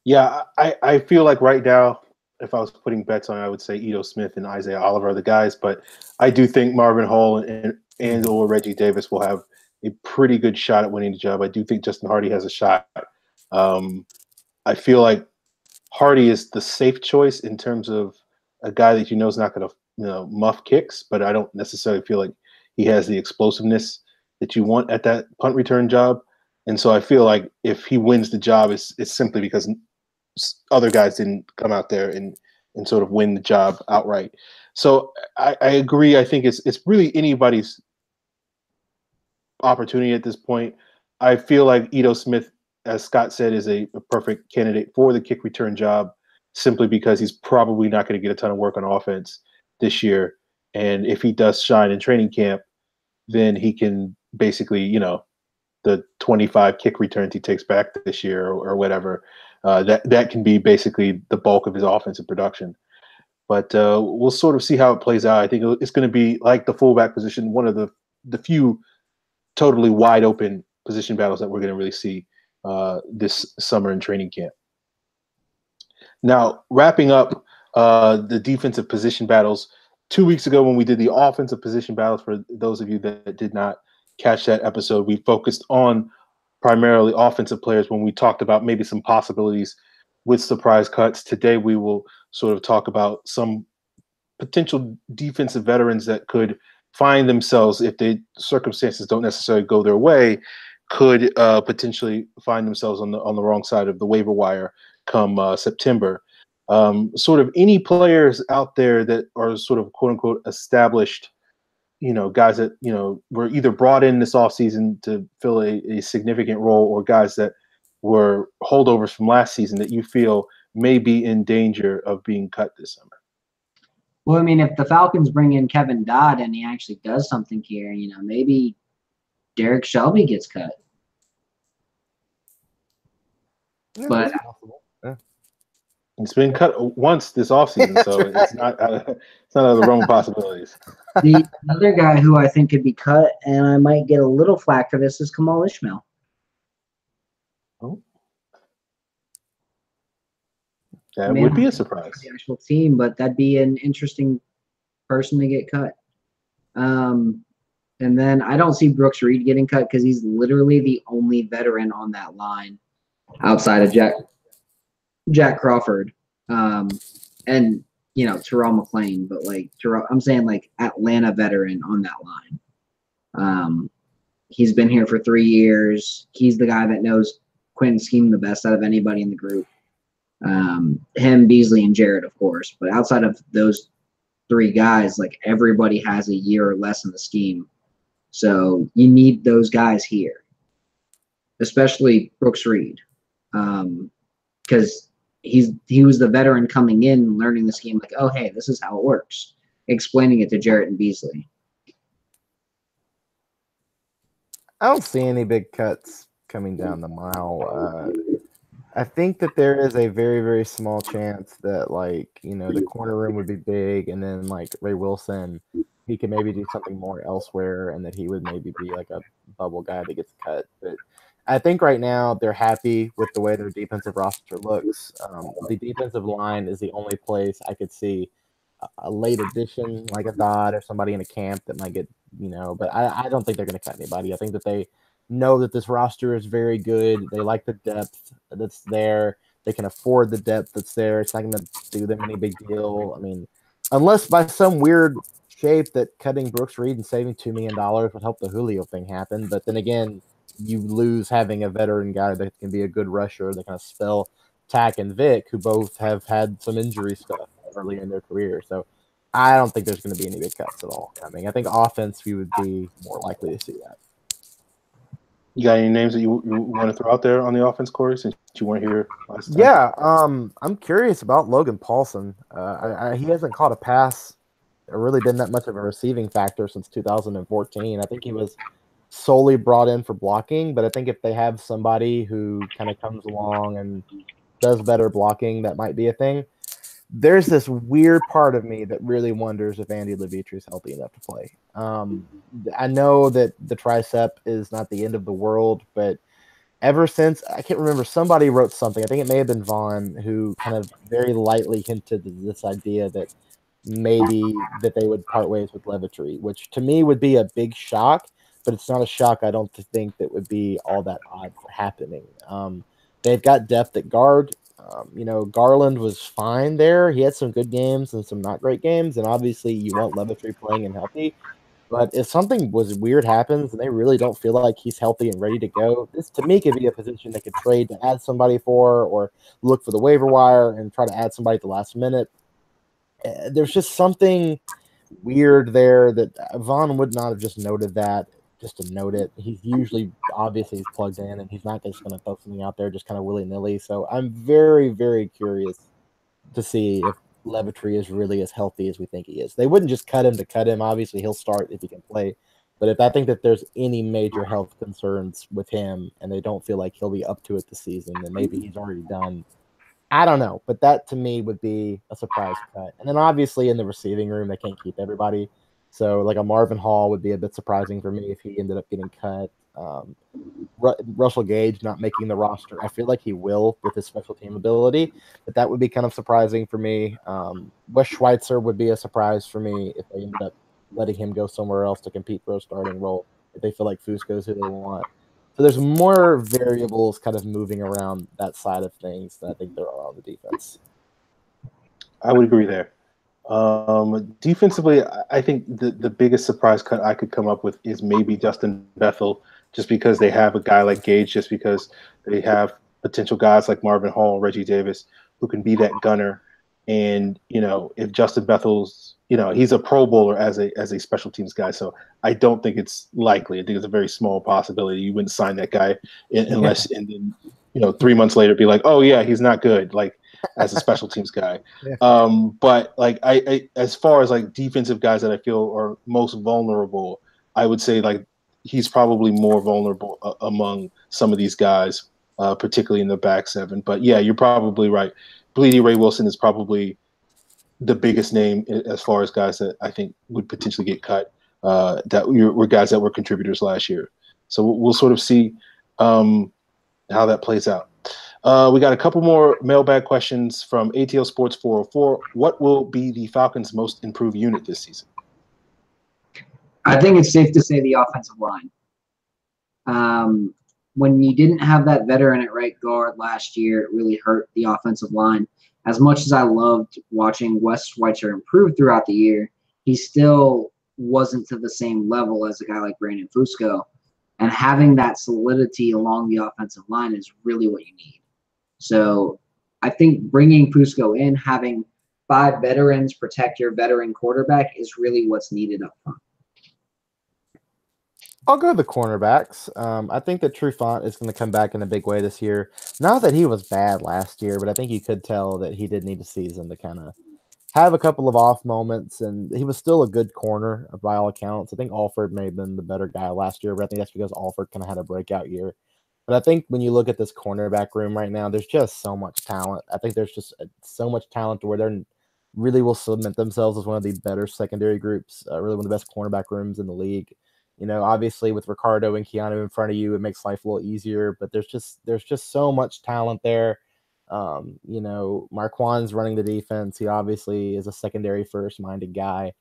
Yeah, I feel like right now, if I was putting bets on it, I would say Ito Smith and Isaiah Oliver are the guys. But I do think Marvin Hall and or Reggie Davis will have a pretty good shot at winning the job. I do think Justin Hardy has a shot. I feel like Hardy is the safe choice in terms of a guy that is not going to muff kicks, but I don't necessarily feel like he has the explosiveness that you want at that punt return job. And so I feel like if he wins the job, it's simply because other guys didn't come out there and sort of win the job outright. So I agree. I think it's really anybody's opportunity at this point. I feel like Ito Smith, as Scott said, is a perfect candidate for the kick return job, simply because he's probably not going to get a ton of work on offense this year. And if he does shine in training camp, then he can basically, the 25 kick returns he takes back this year or whatever, that can be basically the bulk of his offensive production. But we'll sort of see how it plays out. I think it's going to be like the fullback position, one of the few totally wide open position battles that we're going to really see this summer in training camp. Now, wrapping up the defensive position battles, 2 weeks ago when we did the offensive position battles, for those of you that did not catch that episode, we focused on primarily offensive players when we talked about maybe some possibilities with surprise cuts. Today, we will sort of talk about some potential defensive veterans that could find themselves, if the circumstances don't necessarily go their way, could potentially find themselves on the wrong side of the waiver wire come September. Sort of any players out there that are sort of quote unquote established, guys that, were either brought in this offseason to fill a significant role, or guys that were holdovers from last season that you feel may be in danger of being cut this summer. Well, I mean, if the Falcons bring in Kevin Dodd and he actually does something here, maybe Derek Shelby gets cut. Yeah, but yeah. It's been cut once this offseason, so it's not out of the realm of possibilities. The other guy who I think could be cut, and I might get a little flack for this, is Kamal Ishmael. Oh. That would be a surprise. The actual team, but that'd be an interesting person to get cut. And then I don't see Brooks Reed getting cut because he's literally the only veteran on that line outside of Jack Crawford, and Terrell McClain. But like I'm saying like Atlanta veteran on that line. He's been here for 3 years. He's the guy that knows Quentin's scheme the best out of anybody in the group. Him, Beasley, and Jarrett, of course. But outside of those 3 guys, like everybody has a year or less in the scheme. So you need those guys here, especially Brooks Reed, because he was the veteran coming in, learning the scheme. Like, oh hey, this is how it works. Explaining it to Jarrett and Beasley. I don't see any big cuts coming down the mile. I think that there is a very, very small chance that, like, the corner room would be big, and then, like, Ray Wilson, he could maybe do something more elsewhere, and that he would maybe be, like, a bubble guy that gets cut. But I think right now they're happy with the way their defensive roster looks. The defensive line is the only place I could see a late addition, like a Dodd or somebody in a camp that might get, but I don't think they're going to cut anybody. I think that they know that this roster is very good. They like the depth that's there. They can afford the depth that's there. It's not going to do them any big deal. I mean, unless by some weird shape that cutting Brooks Reed and saving $2 million would help the Julio thing happen. But then again, you lose having a veteran guy that can be a good rusher that kind of spell Tack and Vic, who both have had some injury stuff early in their career. So I don't think there's going to be any big cuts at all coming. I think offense, we would be more likely to see that. You got any names that you want to throw out there on the offense, Cory, since you weren't here last time? Yeah, I'm curious about Logan Paulson. He hasn't caught a pass or really been that much of a receiving factor since 2014. I think he was solely brought in for blocking, but I think if they have somebody who kind of comes along and does better blocking, that might be a thing. There's this weird part of me that really wonders if Andy Levitre is healthy enough to play. I know that the tricep is not the end of the world, but ever since, I can't remember, somebody wrote something, I think it may have been Vaughn, who kind of very lightly hinted this idea that maybe that they would part ways with Levitre, which to me would be a big shock, but it's not a shock I don't think that would be all that odd for happening. They've got depth at guard. Garland was fine there. He had some good games and some not great games, and obviously you want Levitre playing and healthy. But if something weird happens and they really don't feel like he's healthy and ready to go, this to me could be a position they could trade to add somebody for, or look for the waiver wire and try to add somebody at the last minute. There's just something weird there that Vaughn would not have just noted that just to note it. He's usually, obviously, he's plugged in, and he's not just going to throw something out there just kind of willy-nilly. So I'm very, very curious to see if Levitre is really as healthy as we think he is. They wouldn't just cut him to cut him. Obviously, he'll start if he can play. But if I think that there's any major health concerns with him and they don't feel like he'll be up to it this season, then maybe he's already done. I don't know. But that, to me, would be a surprise cut. And then, obviously, in the receiving room, they can't keep everybody. So, like a Marvin Hall would be a bit surprising for me if he ended up getting cut. Russell Gage not making the roster. I feel like he will with his special team ability, but that would be kind of surprising for me. Wes Schweitzer would be a surprise for me if they ended up letting him go somewhere else to compete for a starting role, if they feel like Fusco's who they want. So there's more variables kind of moving around that side of things than I think there are on the defense. I would agree there. Defensively, I think the biggest surprise cut I could come up with is maybe Justin Bethel, just because they have a guy like Gage, just because they have potential guys like Marvin Hall, Reggie Davis, who can be that gunner. And, if Justin Bethel's, he's a Pro Bowler as a special teams guy. So I don't think it's likely. I think it's a very small possibility. You wouldn't sign that guy unless, and then, 3 months later be like, oh yeah, he's not good. Like, as a special teams guy. But like I as far as like defensive guys that I feel are most vulnerable, I would say like he's probably more vulnerable among some of these guys, particularly in the back seven. But yeah, you're probably right. Bleedy Ray Wilson is probably the biggest name as far as guys that I think would potentially get cut, that were guys that were contributors last year. So we'll sort of see how that plays out. We got a couple more mailbag questions from ATL Sports 404. What will be the Falcons' most improved unit this season? I think it's safe to say the offensive line. When you didn't have that veteran at right guard last year, it really hurt the offensive line. As much as I loved watching Wes Schweitzer improve throughout the year, he still wasn't to the same level as a guy like Brandon Fusco. And having that solidity along the offensive line is really what you need. So I think bringing Fusco in, having 5 veterans protect your veteran quarterback is really what's needed up front. I'll go to the cornerbacks. I think that Trufant is going to come back in a big way this year. Not that he was bad last year, but I think you could tell that he did need a season to kind of have a couple of off moments, and he was still a good corner by all accounts. I think Alford may have been the better guy last year, but I think that's because Alford kind of had a breakout year. But I think when you look at this cornerback room right now, there's just so much talent. I think there's just so much talent to where they're really will cement themselves as one of the better secondary groups, really one of the best cornerback rooms in the league. You know, obviously with Ricardo and Keanu in front of you, it makes life a little easier, but there's just so much talent there. You know, Marquand's running the defense. He obviously is a secondary first minded guy.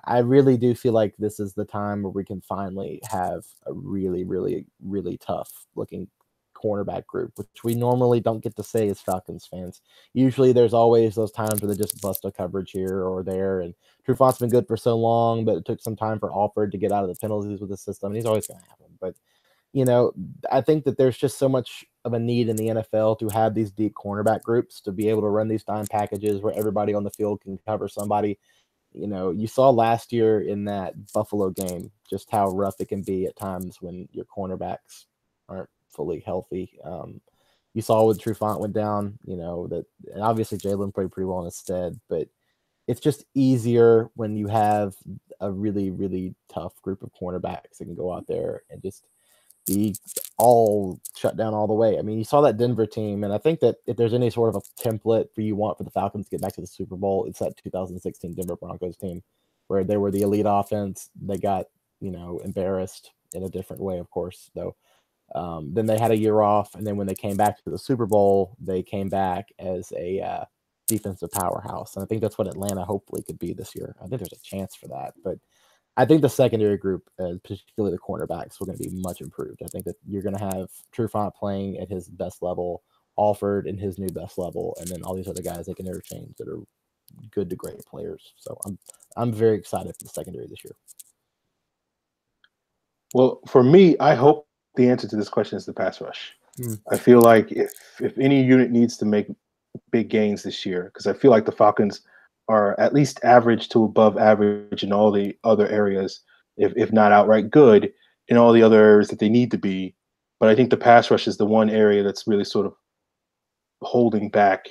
I really do feel like this is the time where we can finally have a really, really, really tough looking cornerback group, which we normally don't get to say as Falcons fans. Usually there's always those times where they just bust a coverage here or there. And Trufant's been good for so long, but it took some time for Alford to get out of the penalties with the system. And he's always going to happen. But, you know, I think that there's just so much of a need in the NFL to have these deep cornerback groups to be able to run these dime packages where everybody on the field can cover somebody. You know, you saw last year in that Buffalo game just how rough it can be at times when your cornerbacks aren't fully healthy. You saw when Trufant went down, you know, that, and obviously Jalen played pretty well in his stead, but it's just easier when you have a really, really tough group of cornerbacks that can go out there and just be all shut down all the way. I mean, you saw that Denver team, and I think that if there's any sort of a template for you want for the Falcons to get back to the Super Bowl, it's that 2016 Denver Broncos team where they were the elite offense. They got, you know, embarrassed in a different way, of course, though. Then they had a year off, and then when they came back to the Super Bowl, they came back as a defensive powerhouse. And I think that's what Atlanta hopefully could be this year. I think there's a chance for that, but I think the secondary group, particularly the cornerbacks, are going to be much improved. I think that you're going to have Trufant playing at his best level, Alford in his new best level, and then all these other guys they can interchange that are good to great players. So I'm very excited for the secondary this year. Well, for me, I hope the answer to this question is the pass rush. I feel like if any unit needs to make big gains this year, because I feel like the Falcons are at least average to above average in all the other areas, if not outright good in all the other areas that they need to be. But I think the pass rush is the one area that's really sort of holding back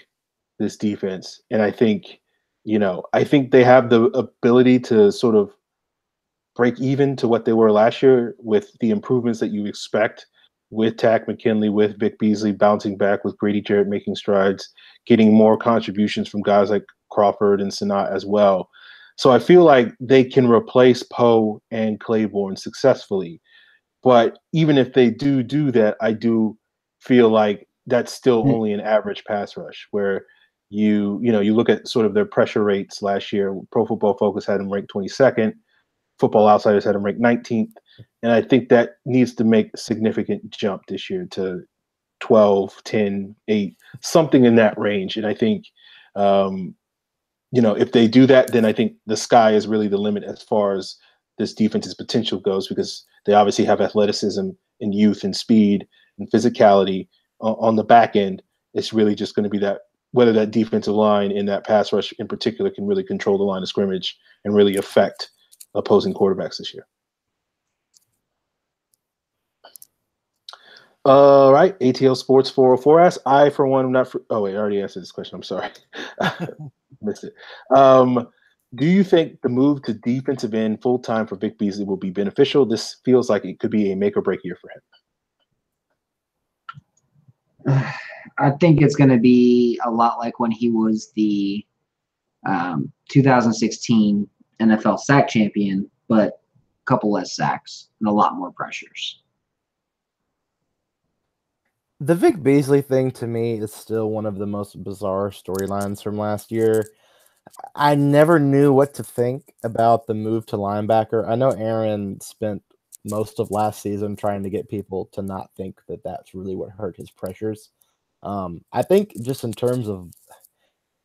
this defense. And I think, you know, I think they have the ability to sort of break even to what they were last year with the improvements that you expect with Tack McKinley, with Vic Beasley bouncing back, with Grady Jarrett making strides, getting more contributions from guys like Crawford and Sanat as well. So I feel like they can replace Poe and Claiborne successfully. But even if they do that, I do feel like that's still only an average pass rush where you look at sort of their pressure rates last year. Pro Football Focus had them ranked 22nd. Football Outsiders had them ranked 19th. And I think that needs to make a significant jump this year to 12, 10, 8, something in that range. And I think, if they do that, then I think the sky is really the limit as far as this defense's potential goes, because they obviously have athleticism and youth and speed and physicality on the back end. It's really just going to be that whether that defensive line and that pass rush in particular can really control the line of scrimmage and really affect opposing quarterbacks this year. All right, ATL Sports 404 asks, I, for one, am not – oh, wait, I already answered this question. I'm sorry. Missed it. Do you think the move to defensive end full-time for Vic Beasley will be beneficial? This feels like it could be a make-or-break year for him. I think it's going to be a lot like when he was the 2016 NFL sack champion, but a couple less sacks and a lot more pressures. The Vic Beasley thing to me is still one of the most bizarre storylines from last year. I never knew what to think about the move to linebacker. I know Aaron spent most of last season trying to get people to not think that that's really what hurt his pressures. I think just in terms of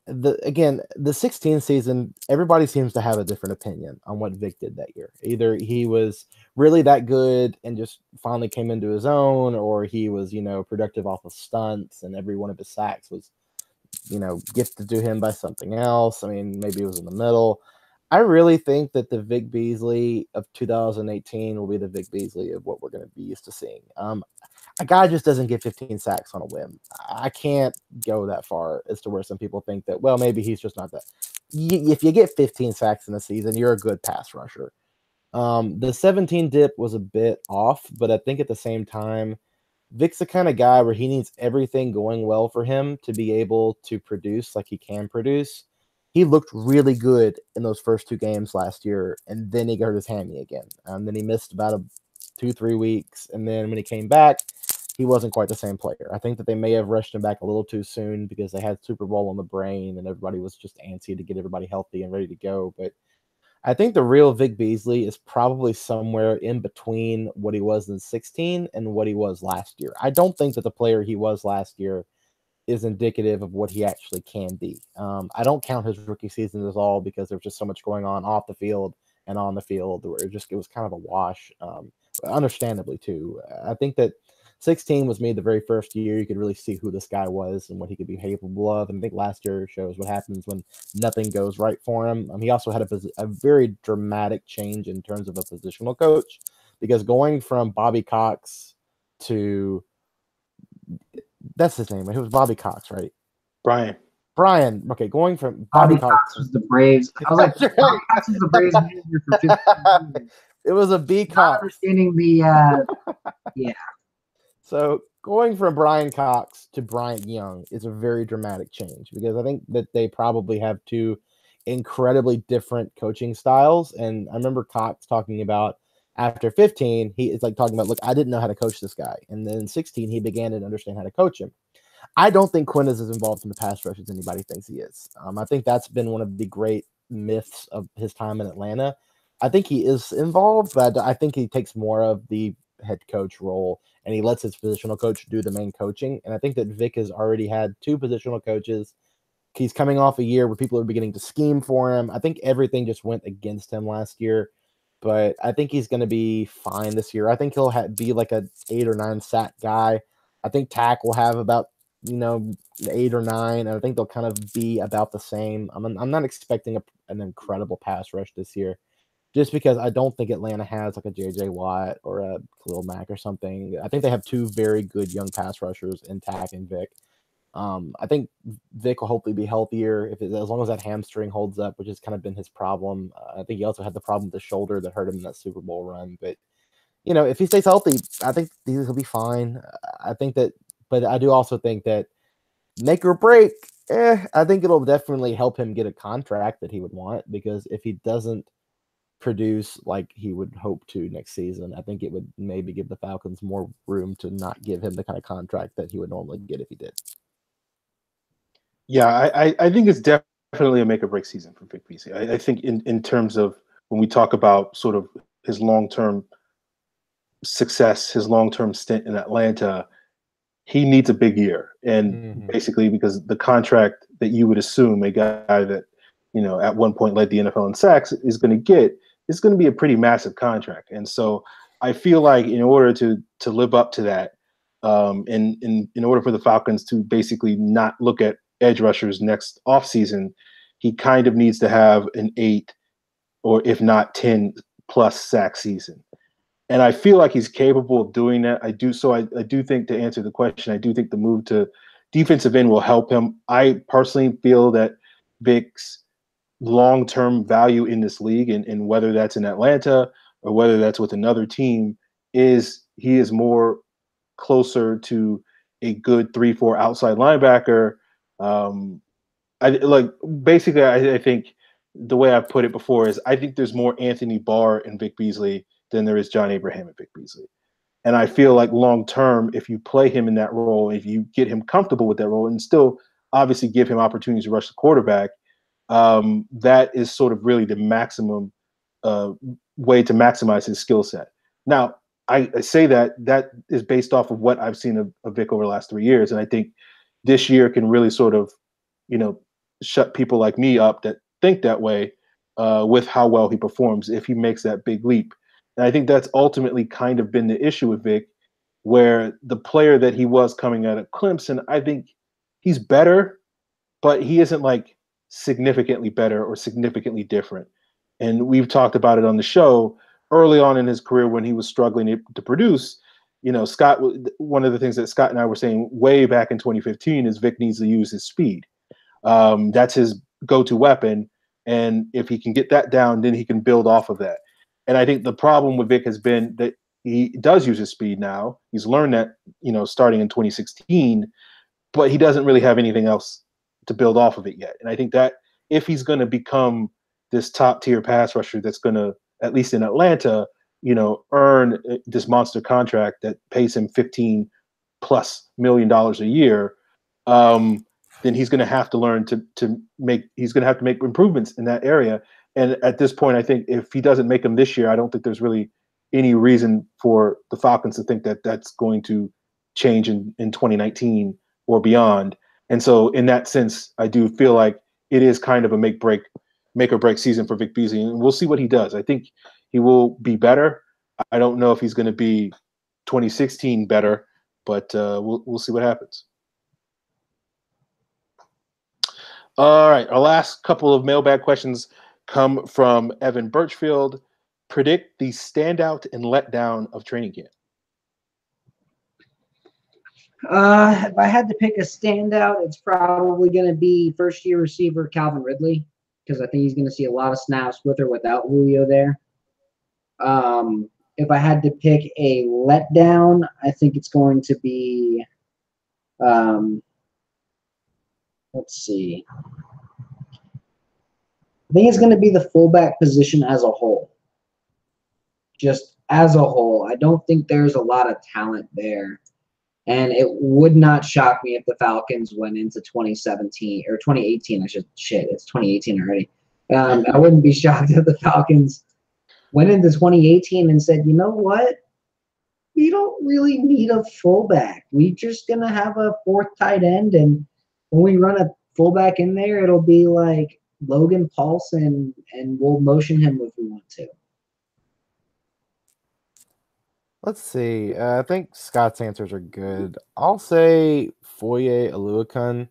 the 16 season, everybody seems to have a different opinion on what Vic did that year. Either he was really that good and just finally came into his own, or he was, productive off of stunts and every one of his sacks was, gifted to him by something else. I mean, maybe it was in the middle. I really think that the Vic Beasley of 2018 will be the Vic Beasley of what we're going to be used to seeing. A guy just doesn't get 15 sacks on a whim. I can't go that far as to where some people think that, well, maybe he's just not that. If you get 15 sacks in a season, you're a good pass rusher. The 17 dip was a bit off, but I think at the same time, Vic's the kind of guy where he needs everything going well for him to be able to produce like he can produce. He looked really good in those first 2 games last year, and then he hurt his hammy again. Then he missed about 2-3 weeks, and then when he came back, he wasn't quite the same player. I think that they may have rushed him back a little too soon because they had Super Bowl on the brain, and everybody was just antsy to get everybody healthy and ready to go. But I think the real Vic Beasley is probably somewhere in between what he was in 16 and what he was last year. I don't think that the player he was last year is indicative of what he actually can be. I don't count his rookie season as all because there's just so much going on off the field and on the field where it was kind of a wash, understandably too. I think that 16 was made the very first year you could really see who this guy was and what he could be capable of. And I think last year shows what happens when nothing goes right for him. He also had a very dramatic change in terms of a positional coach, because going from Bobby Cox to that's his name, right? It was Bobby Cox, right? Brian. Okay, going from Bobby Cox was the Braves. I was like, Bobby Cox was the Braves manager for 15 years. It was a B Cox. Understanding the yeah. So going from Brian Cox to Bryant Young is a very dramatic change, because I think that they probably have 2 incredibly different coaching styles. And I remember Cox talking about after 15, he is like talking about, look, I didn't know how to coach this guy. And then in 16, he began to understand how to coach him. I don't think Quinn is as involved in the pass rush as anybody thinks he is. I think that's been one of the great myths of his time in Atlanta. I think he is involved, but I think he takes more of the head coach role and he lets his positional coach do the main coaching. And I think that Vic has already had 2 positional coaches. He's coming off a year where people are beginning to scheme for him. I think everything just went against him last year, but I think he's going to be fine this year. I think he'll be like a 8 or 9 sack guy. I think Tack will have about 8 or 9. And I think they'll kind of be about the same. I'm not expecting an incredible pass rush this year, just because I don't think Atlanta has like a J.J. Watt or a Khalil Mack or something. I think they have 2 very good young pass rushers in Tack and Vic. I think Vic will hopefully be healthier as long as that hamstring holds up, which has kind of been his problem. I think he also had the problem with the shoulder that hurt him in that Super Bowl run. But, if he stays healthy, I think he'll be fine. I think that, but I do also think that make or break, I think it'll definitely help him get a contract that he would want, because if he doesn't produce like he would hope to next season, I think it would maybe give the Falcons more room to not give him the kind of contract that he would normally get if he did. Yeah, I think it's definitely a make or break season for Vic Beasley. I think in terms of when we talk about sort of his long-term success, his long-term stint in Atlanta, he needs a big year. And basically because the contract that you would assume a guy that, at one point led the NFL in sacks is going to get, is going to be a pretty massive contract. And so I feel like in order to live up to that, in order for the Falcons to basically not look at edge rushers next offseason, he kind of needs to have an 8 or if not 10 plus sack season. And I feel like he's capable of doing that. I do think, to answer the question, I do think the move to defensive end will help him. I personally feel that Vic's long-term value in this league, and whether that's in Atlanta or whether that's with another team, is he is more closer to a good 3-4 outside linebacker. I think the way I've put it before is I think there's more Anthony Barr in Vic Beasley than there is John Abraham and Vic Beasley. And I feel like long-term, if you play him in that role, if you get him comfortable with that role and still obviously give him opportunities to rush the quarterback, that is sort of really the maximum way to maximize his skill set. Now, I say that is based off of what I've seen of Vic over the last 3 years, and I think this year can really sort of, shut people like me up that think that way with how well he performs if he makes that big leap. And I think that's ultimately kind of been the issue with Vic, where the player that he was coming out of Clemson, I think he's better, but he isn't like significantly better or significantly different. And we've talked about it on the show early on in his career when he was struggling to produce. Scott, one of the things that Scott and I were saying way back in 2015 is Vic needs to use his speed. That's his go-to weapon. And if he can get that down, then he can build off of that. And I think the problem with Vic has been that he does use his speed now. He's learned that, starting in 2016, but he doesn't really have anything else to build off of it yet. And I think that if he's going to become this top tier pass rusher that's going to, at least in Atlanta, earn this monster contract that pays him $15+ million a year, then he's going to have to learn he's going to have to make improvements in that area. And at this point, I think if he doesn't make them this year, I don't think there's really any reason for the Falcons to think that that's going to change in 2019 or beyond. And so in that sense, I do feel like it is kind of a make or break season for Vic Beasley, and we'll see what he does. I think he will be better. I don't know if he's going to be 2016 better, but we'll see what happens. All right, our last couple of mailbag questions come from Evan Birchfield. Predict the standout and letdown of training camp. If I had to pick a standout, it's probably going to be first-year receiver Calvin Ridley, because I think he's going to see a lot of snaps with or without Julio there. If I had to pick a letdown, I think it's going to be, let's see. I think it's going to be the fullback position as a whole. Just as a whole. I don't think there's a lot of talent there. And it would not shock me if the Falcons went into 2017 or 2018. It's 2018 already. I wouldn't be shocked if the Falcons went into 2018 and said, you know what? We don't really need a fullback. We're just going to have a fourth tight end. And when we run a fullback in there, it'll be like Logan Paulson, and we'll motion him if we want to. Let's see. I think Scott's answers are good. I'll say Foye Oluokun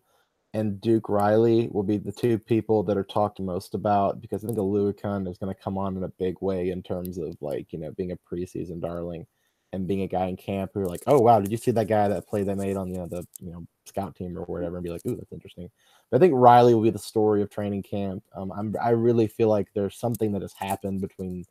and Duke Riley will be the two people that are talked most about, because I think Oluokun is going to come on in a big way in terms of being a preseason darling and being a guy in camp who are like, oh wow, did you see that guy that play they made on the scout team or whatever, and be like, ooh, that's interesting. But I think Riley will be the story of training camp. I really feel like there's something that has happened between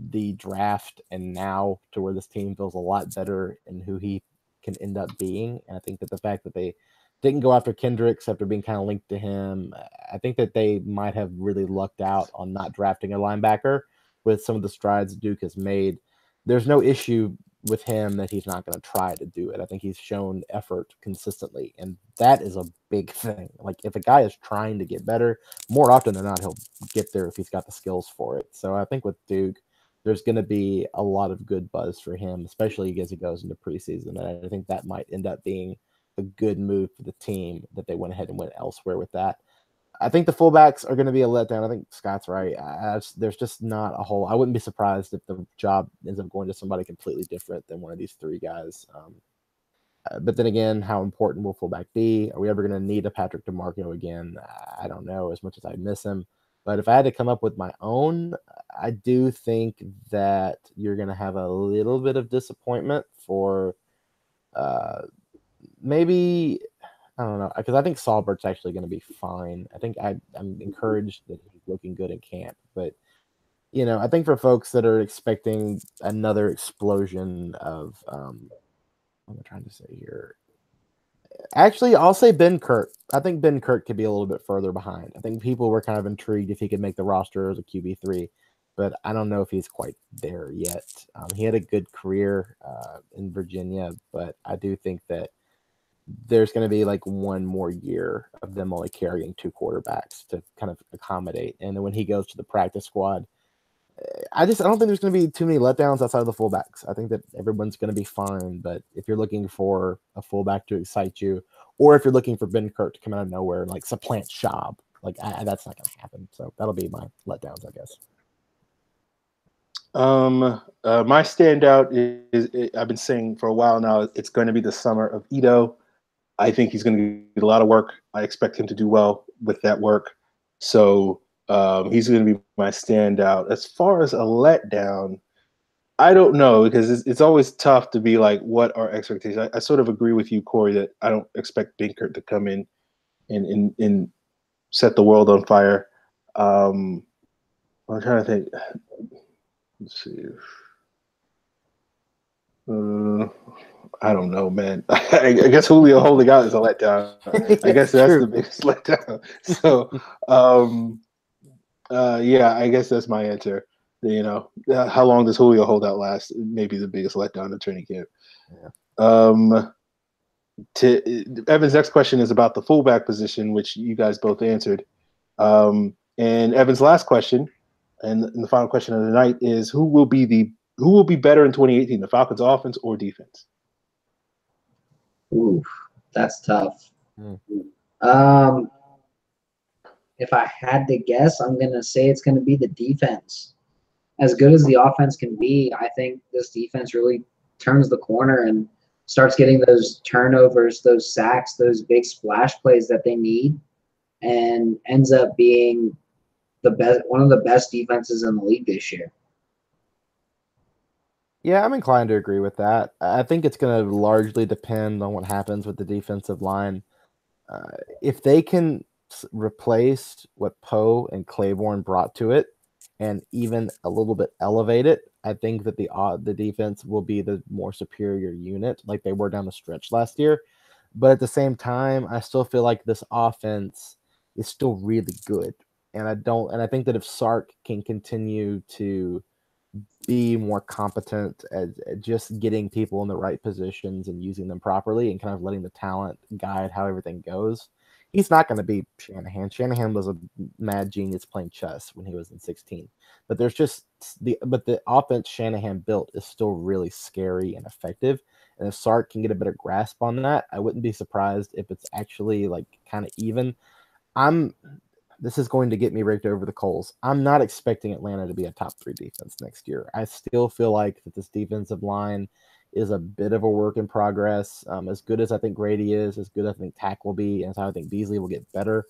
the draft and now to where this team feels a lot better in who he can end up being. And I think that the fact that they didn't go after Kendricks after being kind of linked to him, I think that they might have really lucked out on not drafting a linebacker with some of the strides Duke has made. There's no issue with him that he's not going to try to do it. I think he's shown effort consistently, and that is a big thing. Like, if a guy is trying to get better, more often than not, he'll get there if he's got the skills for it. So I think with Duke, there's going to be a lot of good buzz for him, especially as he goes into preseason. And I think that might end up being a good move for the team that they went ahead and went elsewhere with that. I think the fullbacks are going to be a letdown. I think Scott's right. There's just not a whole – I wouldn't be surprised if the job ends up going to somebody completely different than one of these three guys. But then again, how important will fullback be? Are we ever going to need a Patrick DeMarco again? I don't know, as much as I miss him. But if I had to come up with my own, I do think that you're going to have a little bit of disappointment for maybe – I don't know, because I think Saubert's actually going to be fine. I think I'm encouraged that he's looking good in camp. But, I think for folks that are expecting another explosion of what am I trying to say here? Actually, I'll say Ben Kurt. I think Ben Kurt could be a little bit further behind. I think people were kind of intrigued if he could make the roster as a QB3, but I don't know if he's quite there yet. He had a good career in Virginia, but I do think that there's going to be like one more year of them only carrying 2 quarterbacks to kind of accommodate. And then when he goes to the practice squad, I don't think there's going to be too many letdowns outside of the fullbacks. I think that everyone's going to be fine. But if you're looking for a fullback to excite you, or if you're looking for Ben Kirk to come out of nowhere and like supplant Schaub, like that's not going to happen. So that'll be my letdowns, I guess. My standout is I've been saying for a while now. It's going to be the summer of Ito. I think he's going to get a lot of work. I expect him to do well with that work. So he's going to be my standout. As far as a letdown, I don't know, because it's always tough to be like, what are expectations? I sort of agree with you, Cory, that I don't expect Binkert to come in and set the world on fire. I'm trying to think. Let's see. I don't know, man. I guess Julio holding out is a letdown. I guess that's the biggest letdown. So, yeah, I guess that's my answer. You know, how long does Julio hold out last? Maybe the biggest letdown of training camp. Yeah. Evan's next question is about the fullback position, which you guys both answered. And Evan's last question, and the final question of the night is: who will be better in 2018, the Falcons' offense or defense? Ooh, that's tough. If I had to guess, I'm gonna say it's gonna be the defense. As good as the offense can be, I think this defense really turns the corner and starts getting those turnovers, those sacks, those big splash plays that they need, and ends up being one of the best defenses in the league this year. Yeah, I'm inclined to agree with that. I think it's going to largely depend on what happens with the defensive line. If they can replace what Poe and Claiborne brought to it, and even a little bit elevate it, I think that the defense will be the more superior unit, like they were down the stretch last year. But at the same time, I still feel like this offense is still really good, and I think that if Sark can continue to be more competent at just getting people in the right positions and using them properly and kind of letting the talent guide how everything goes, he's not going to be Shanahan. Shanahan was a mad genius playing chess when he was in 16. But the offense Shanahan built is still really scary and effective. And if Sark can get a better grasp on that, I wouldn't be surprised if it's actually like kind of even. This is going to get me raked over the coals. I'm not expecting Atlanta to be a top 3 defense next year. I still feel like that this defensive line is a bit of a work in progress. As good as I think Grady is, as good as I think Tack will be, and as I think Beasley will get better,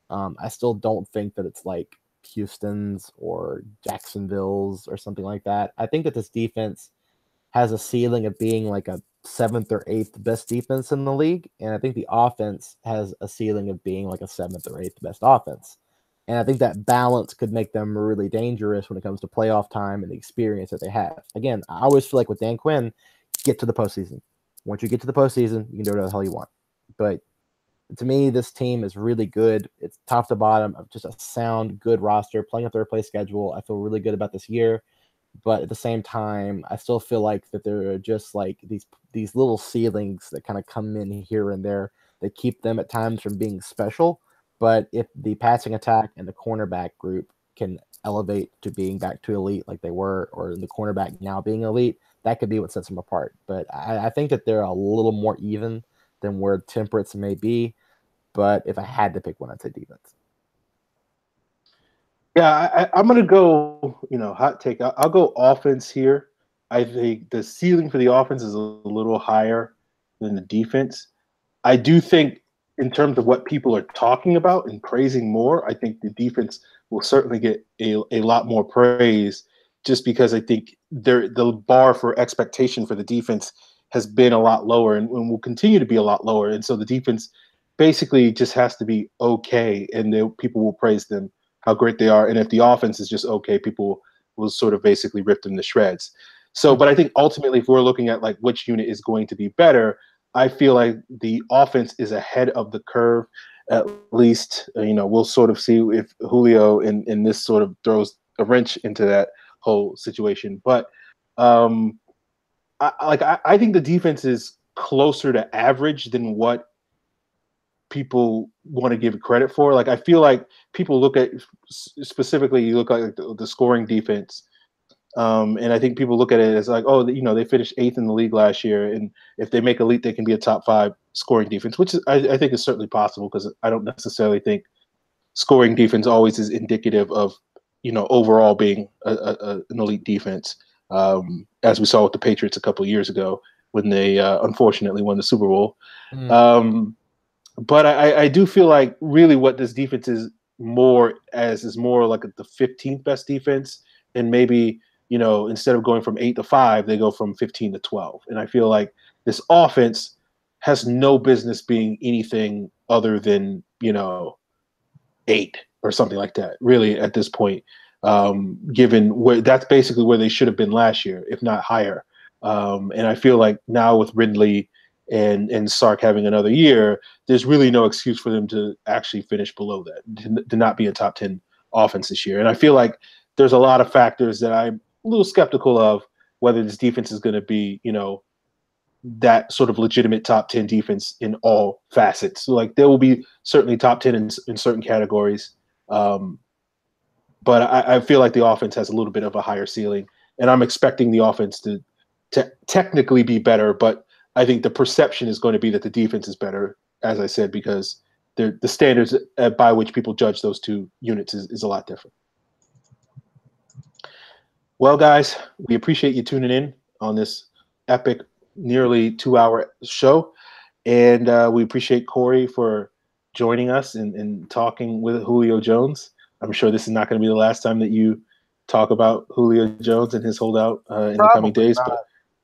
I still don't think that it's like Houston's or Jacksonville's or something like that. I think that this defense has a ceiling of being like a 7th or 8th best defense in the league, and I think the offense has a ceiling of being like a 7th or 8th best offense. And I think that balance could make them really dangerous when it comes to playoff time and the experience that they have. Again, I always feel like with Dan Quinn, get to the postseason. Once you get to the postseason, you can do whatever the hell you want. But to me, this team is really good. It's top to bottom of just a sound, good roster, playing a 3rd place schedule. I feel really good about this year. But at the same time, I still feel like that there are just like these little ceilings that kind of come in here and there that keep them at times from being special. But if the passing attack and the cornerback group can elevate to being back to elite like they were, or the cornerback now being elite, that could be what sets them apart. But I think that they're a little more even than where Temperates may be. But if I had to pick one, I'd say defense. Yeah, I'm going to go, hot take. I'll go offense here. I think the ceiling for the offense is a little higher than the defense. I do think in terms of what people are talking about and praising more, I think the defense will certainly get a lot more praise, just because I think the bar for expectation for the defense has been a lot lower and will continue to be a lot lower. And so the defense basically just has to be okay, and people will praise them, how great they are. And if the offense is just okay, people will sort of basically rip them to shreds. So, but I think ultimately, if we're looking at like which unit is going to be better, I feel like the offense is ahead of the curve. At least, we'll sort of see if Julio in this sort of throws a wrench into that whole situation. But I think the defense is closer to average than what people want to give credit for. Like I feel like people look at specifically, you look at the scoring defense. And I think people look at it as like, oh, you know, they finished 8th in the league last year, and if they make elite, they can be a top 5 scoring defense, which is, I think is certainly possible, because I don't necessarily think scoring defense always is indicative of, you know, overall being an elite defense, as we saw with the Patriots a couple of years ago when they unfortunately won the Super Bowl. But I do feel like really what this defense is more like the 15th best defense, and maybe, you know, instead of going from 8 to 5, they go from 15 to 12. And I feel like this offense has no business being anything other than, you know, 8 or something like that, really, at this point, given where that's basically where they should have been last year, if not higher. And I feel like now with Ridley and Sark having another year, there's really no excuse for them to actually finish below that, to not be a top 10 offense this year. And I feel like there's a lot of factors that I'm a little skeptical of whether this defense is going to be, you know, that sort of legitimate top 10 defense in all facets. So like there will be certainly top 10 in certain categories. But I feel like the offense has a little bit of a higher ceiling, and I'm expecting the offense to technically be better, but I think the perception is going to be that the defense is better, as I said, because the standards by which people judge those two units is a lot different. Well, guys, we appreciate you tuning in on this epic, nearly 2-hour show. And we appreciate Cory for joining us and talking with Julio Jones. I'm sure this is not going to be the last time that you talk about Julio Jones and his holdout in the coming days. But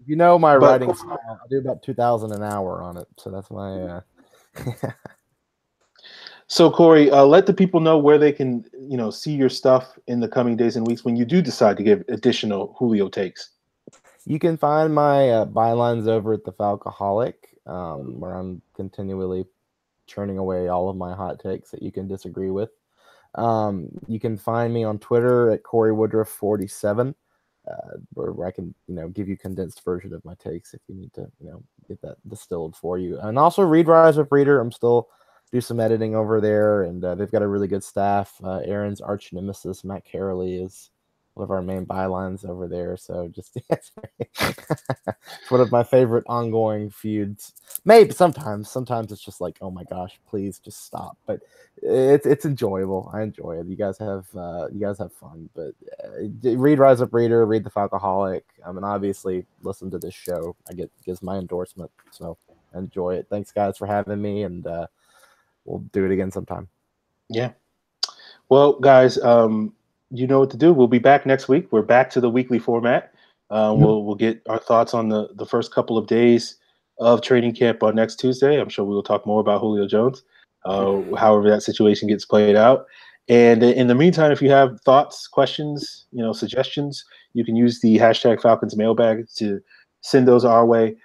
you know my writing style. I do about 2,000 an hour on it, so that's my. So, Cory, let the people know where they can, you know, see your stuff in the coming days and weeks when you do decide to give additional Julio takes. You can find my bylines over at the Falcoholic, where I'm continually churning away all of my hot takes that you can disagree with. You can find me on Twitter at Cory Woodroof 47, where I can, you know, give you condensed version of my takes if you need to, you know, get that distilled for you. And also Read Rise Up Reader. I'm still do some editing over there, and they've got a really good staff. Aaron's arch nemesis, Matt Carrolley, is one of our main bylines over there. So just it's one of my favorite ongoing feuds. Maybe sometimes it's just like, oh my gosh, please just stop. But it's enjoyable. I enjoy it. You guys have fun. But read Rise Up Reader, read the Falcoholic, and obviously listen to this show. Gives my endorsement. So enjoy it. Thanks guys for having me, and we'll do it again sometime. Yeah. Well, guys, you know what to do. We'll be back next week. We're back to the weekly format. We'll get our thoughts on the first couple of days of training camp on next Tuesday. I'm sure we will talk more about Julio Jones, however that situation gets played out. And in the meantime, if you have thoughts, questions, you know, suggestions, you can use the hashtag Falcons mailbag to send those our way.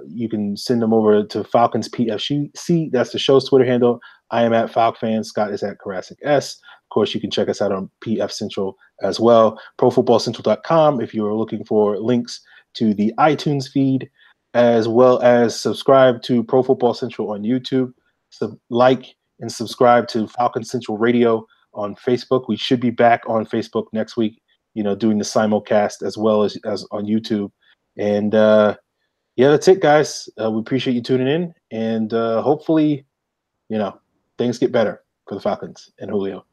You can send them over to Falcons PFC. That's the show's Twitter handle. I am at FalcFan. Scott is at Karasik S. Of course, you can check us out on PF Central as well. ProFootballCentral.com if you are looking for links to the iTunes feed, as well as subscribe to Pro Football Central on YouTube. So like and subscribe to Falcon Central Radio on Facebook. We should be back on Facebook next week, you know, doing the simulcast as well as on YouTube. And yeah, that's it, guys. We appreciate you tuning in, and hopefully, you know, things get better for the Falcons and Julio.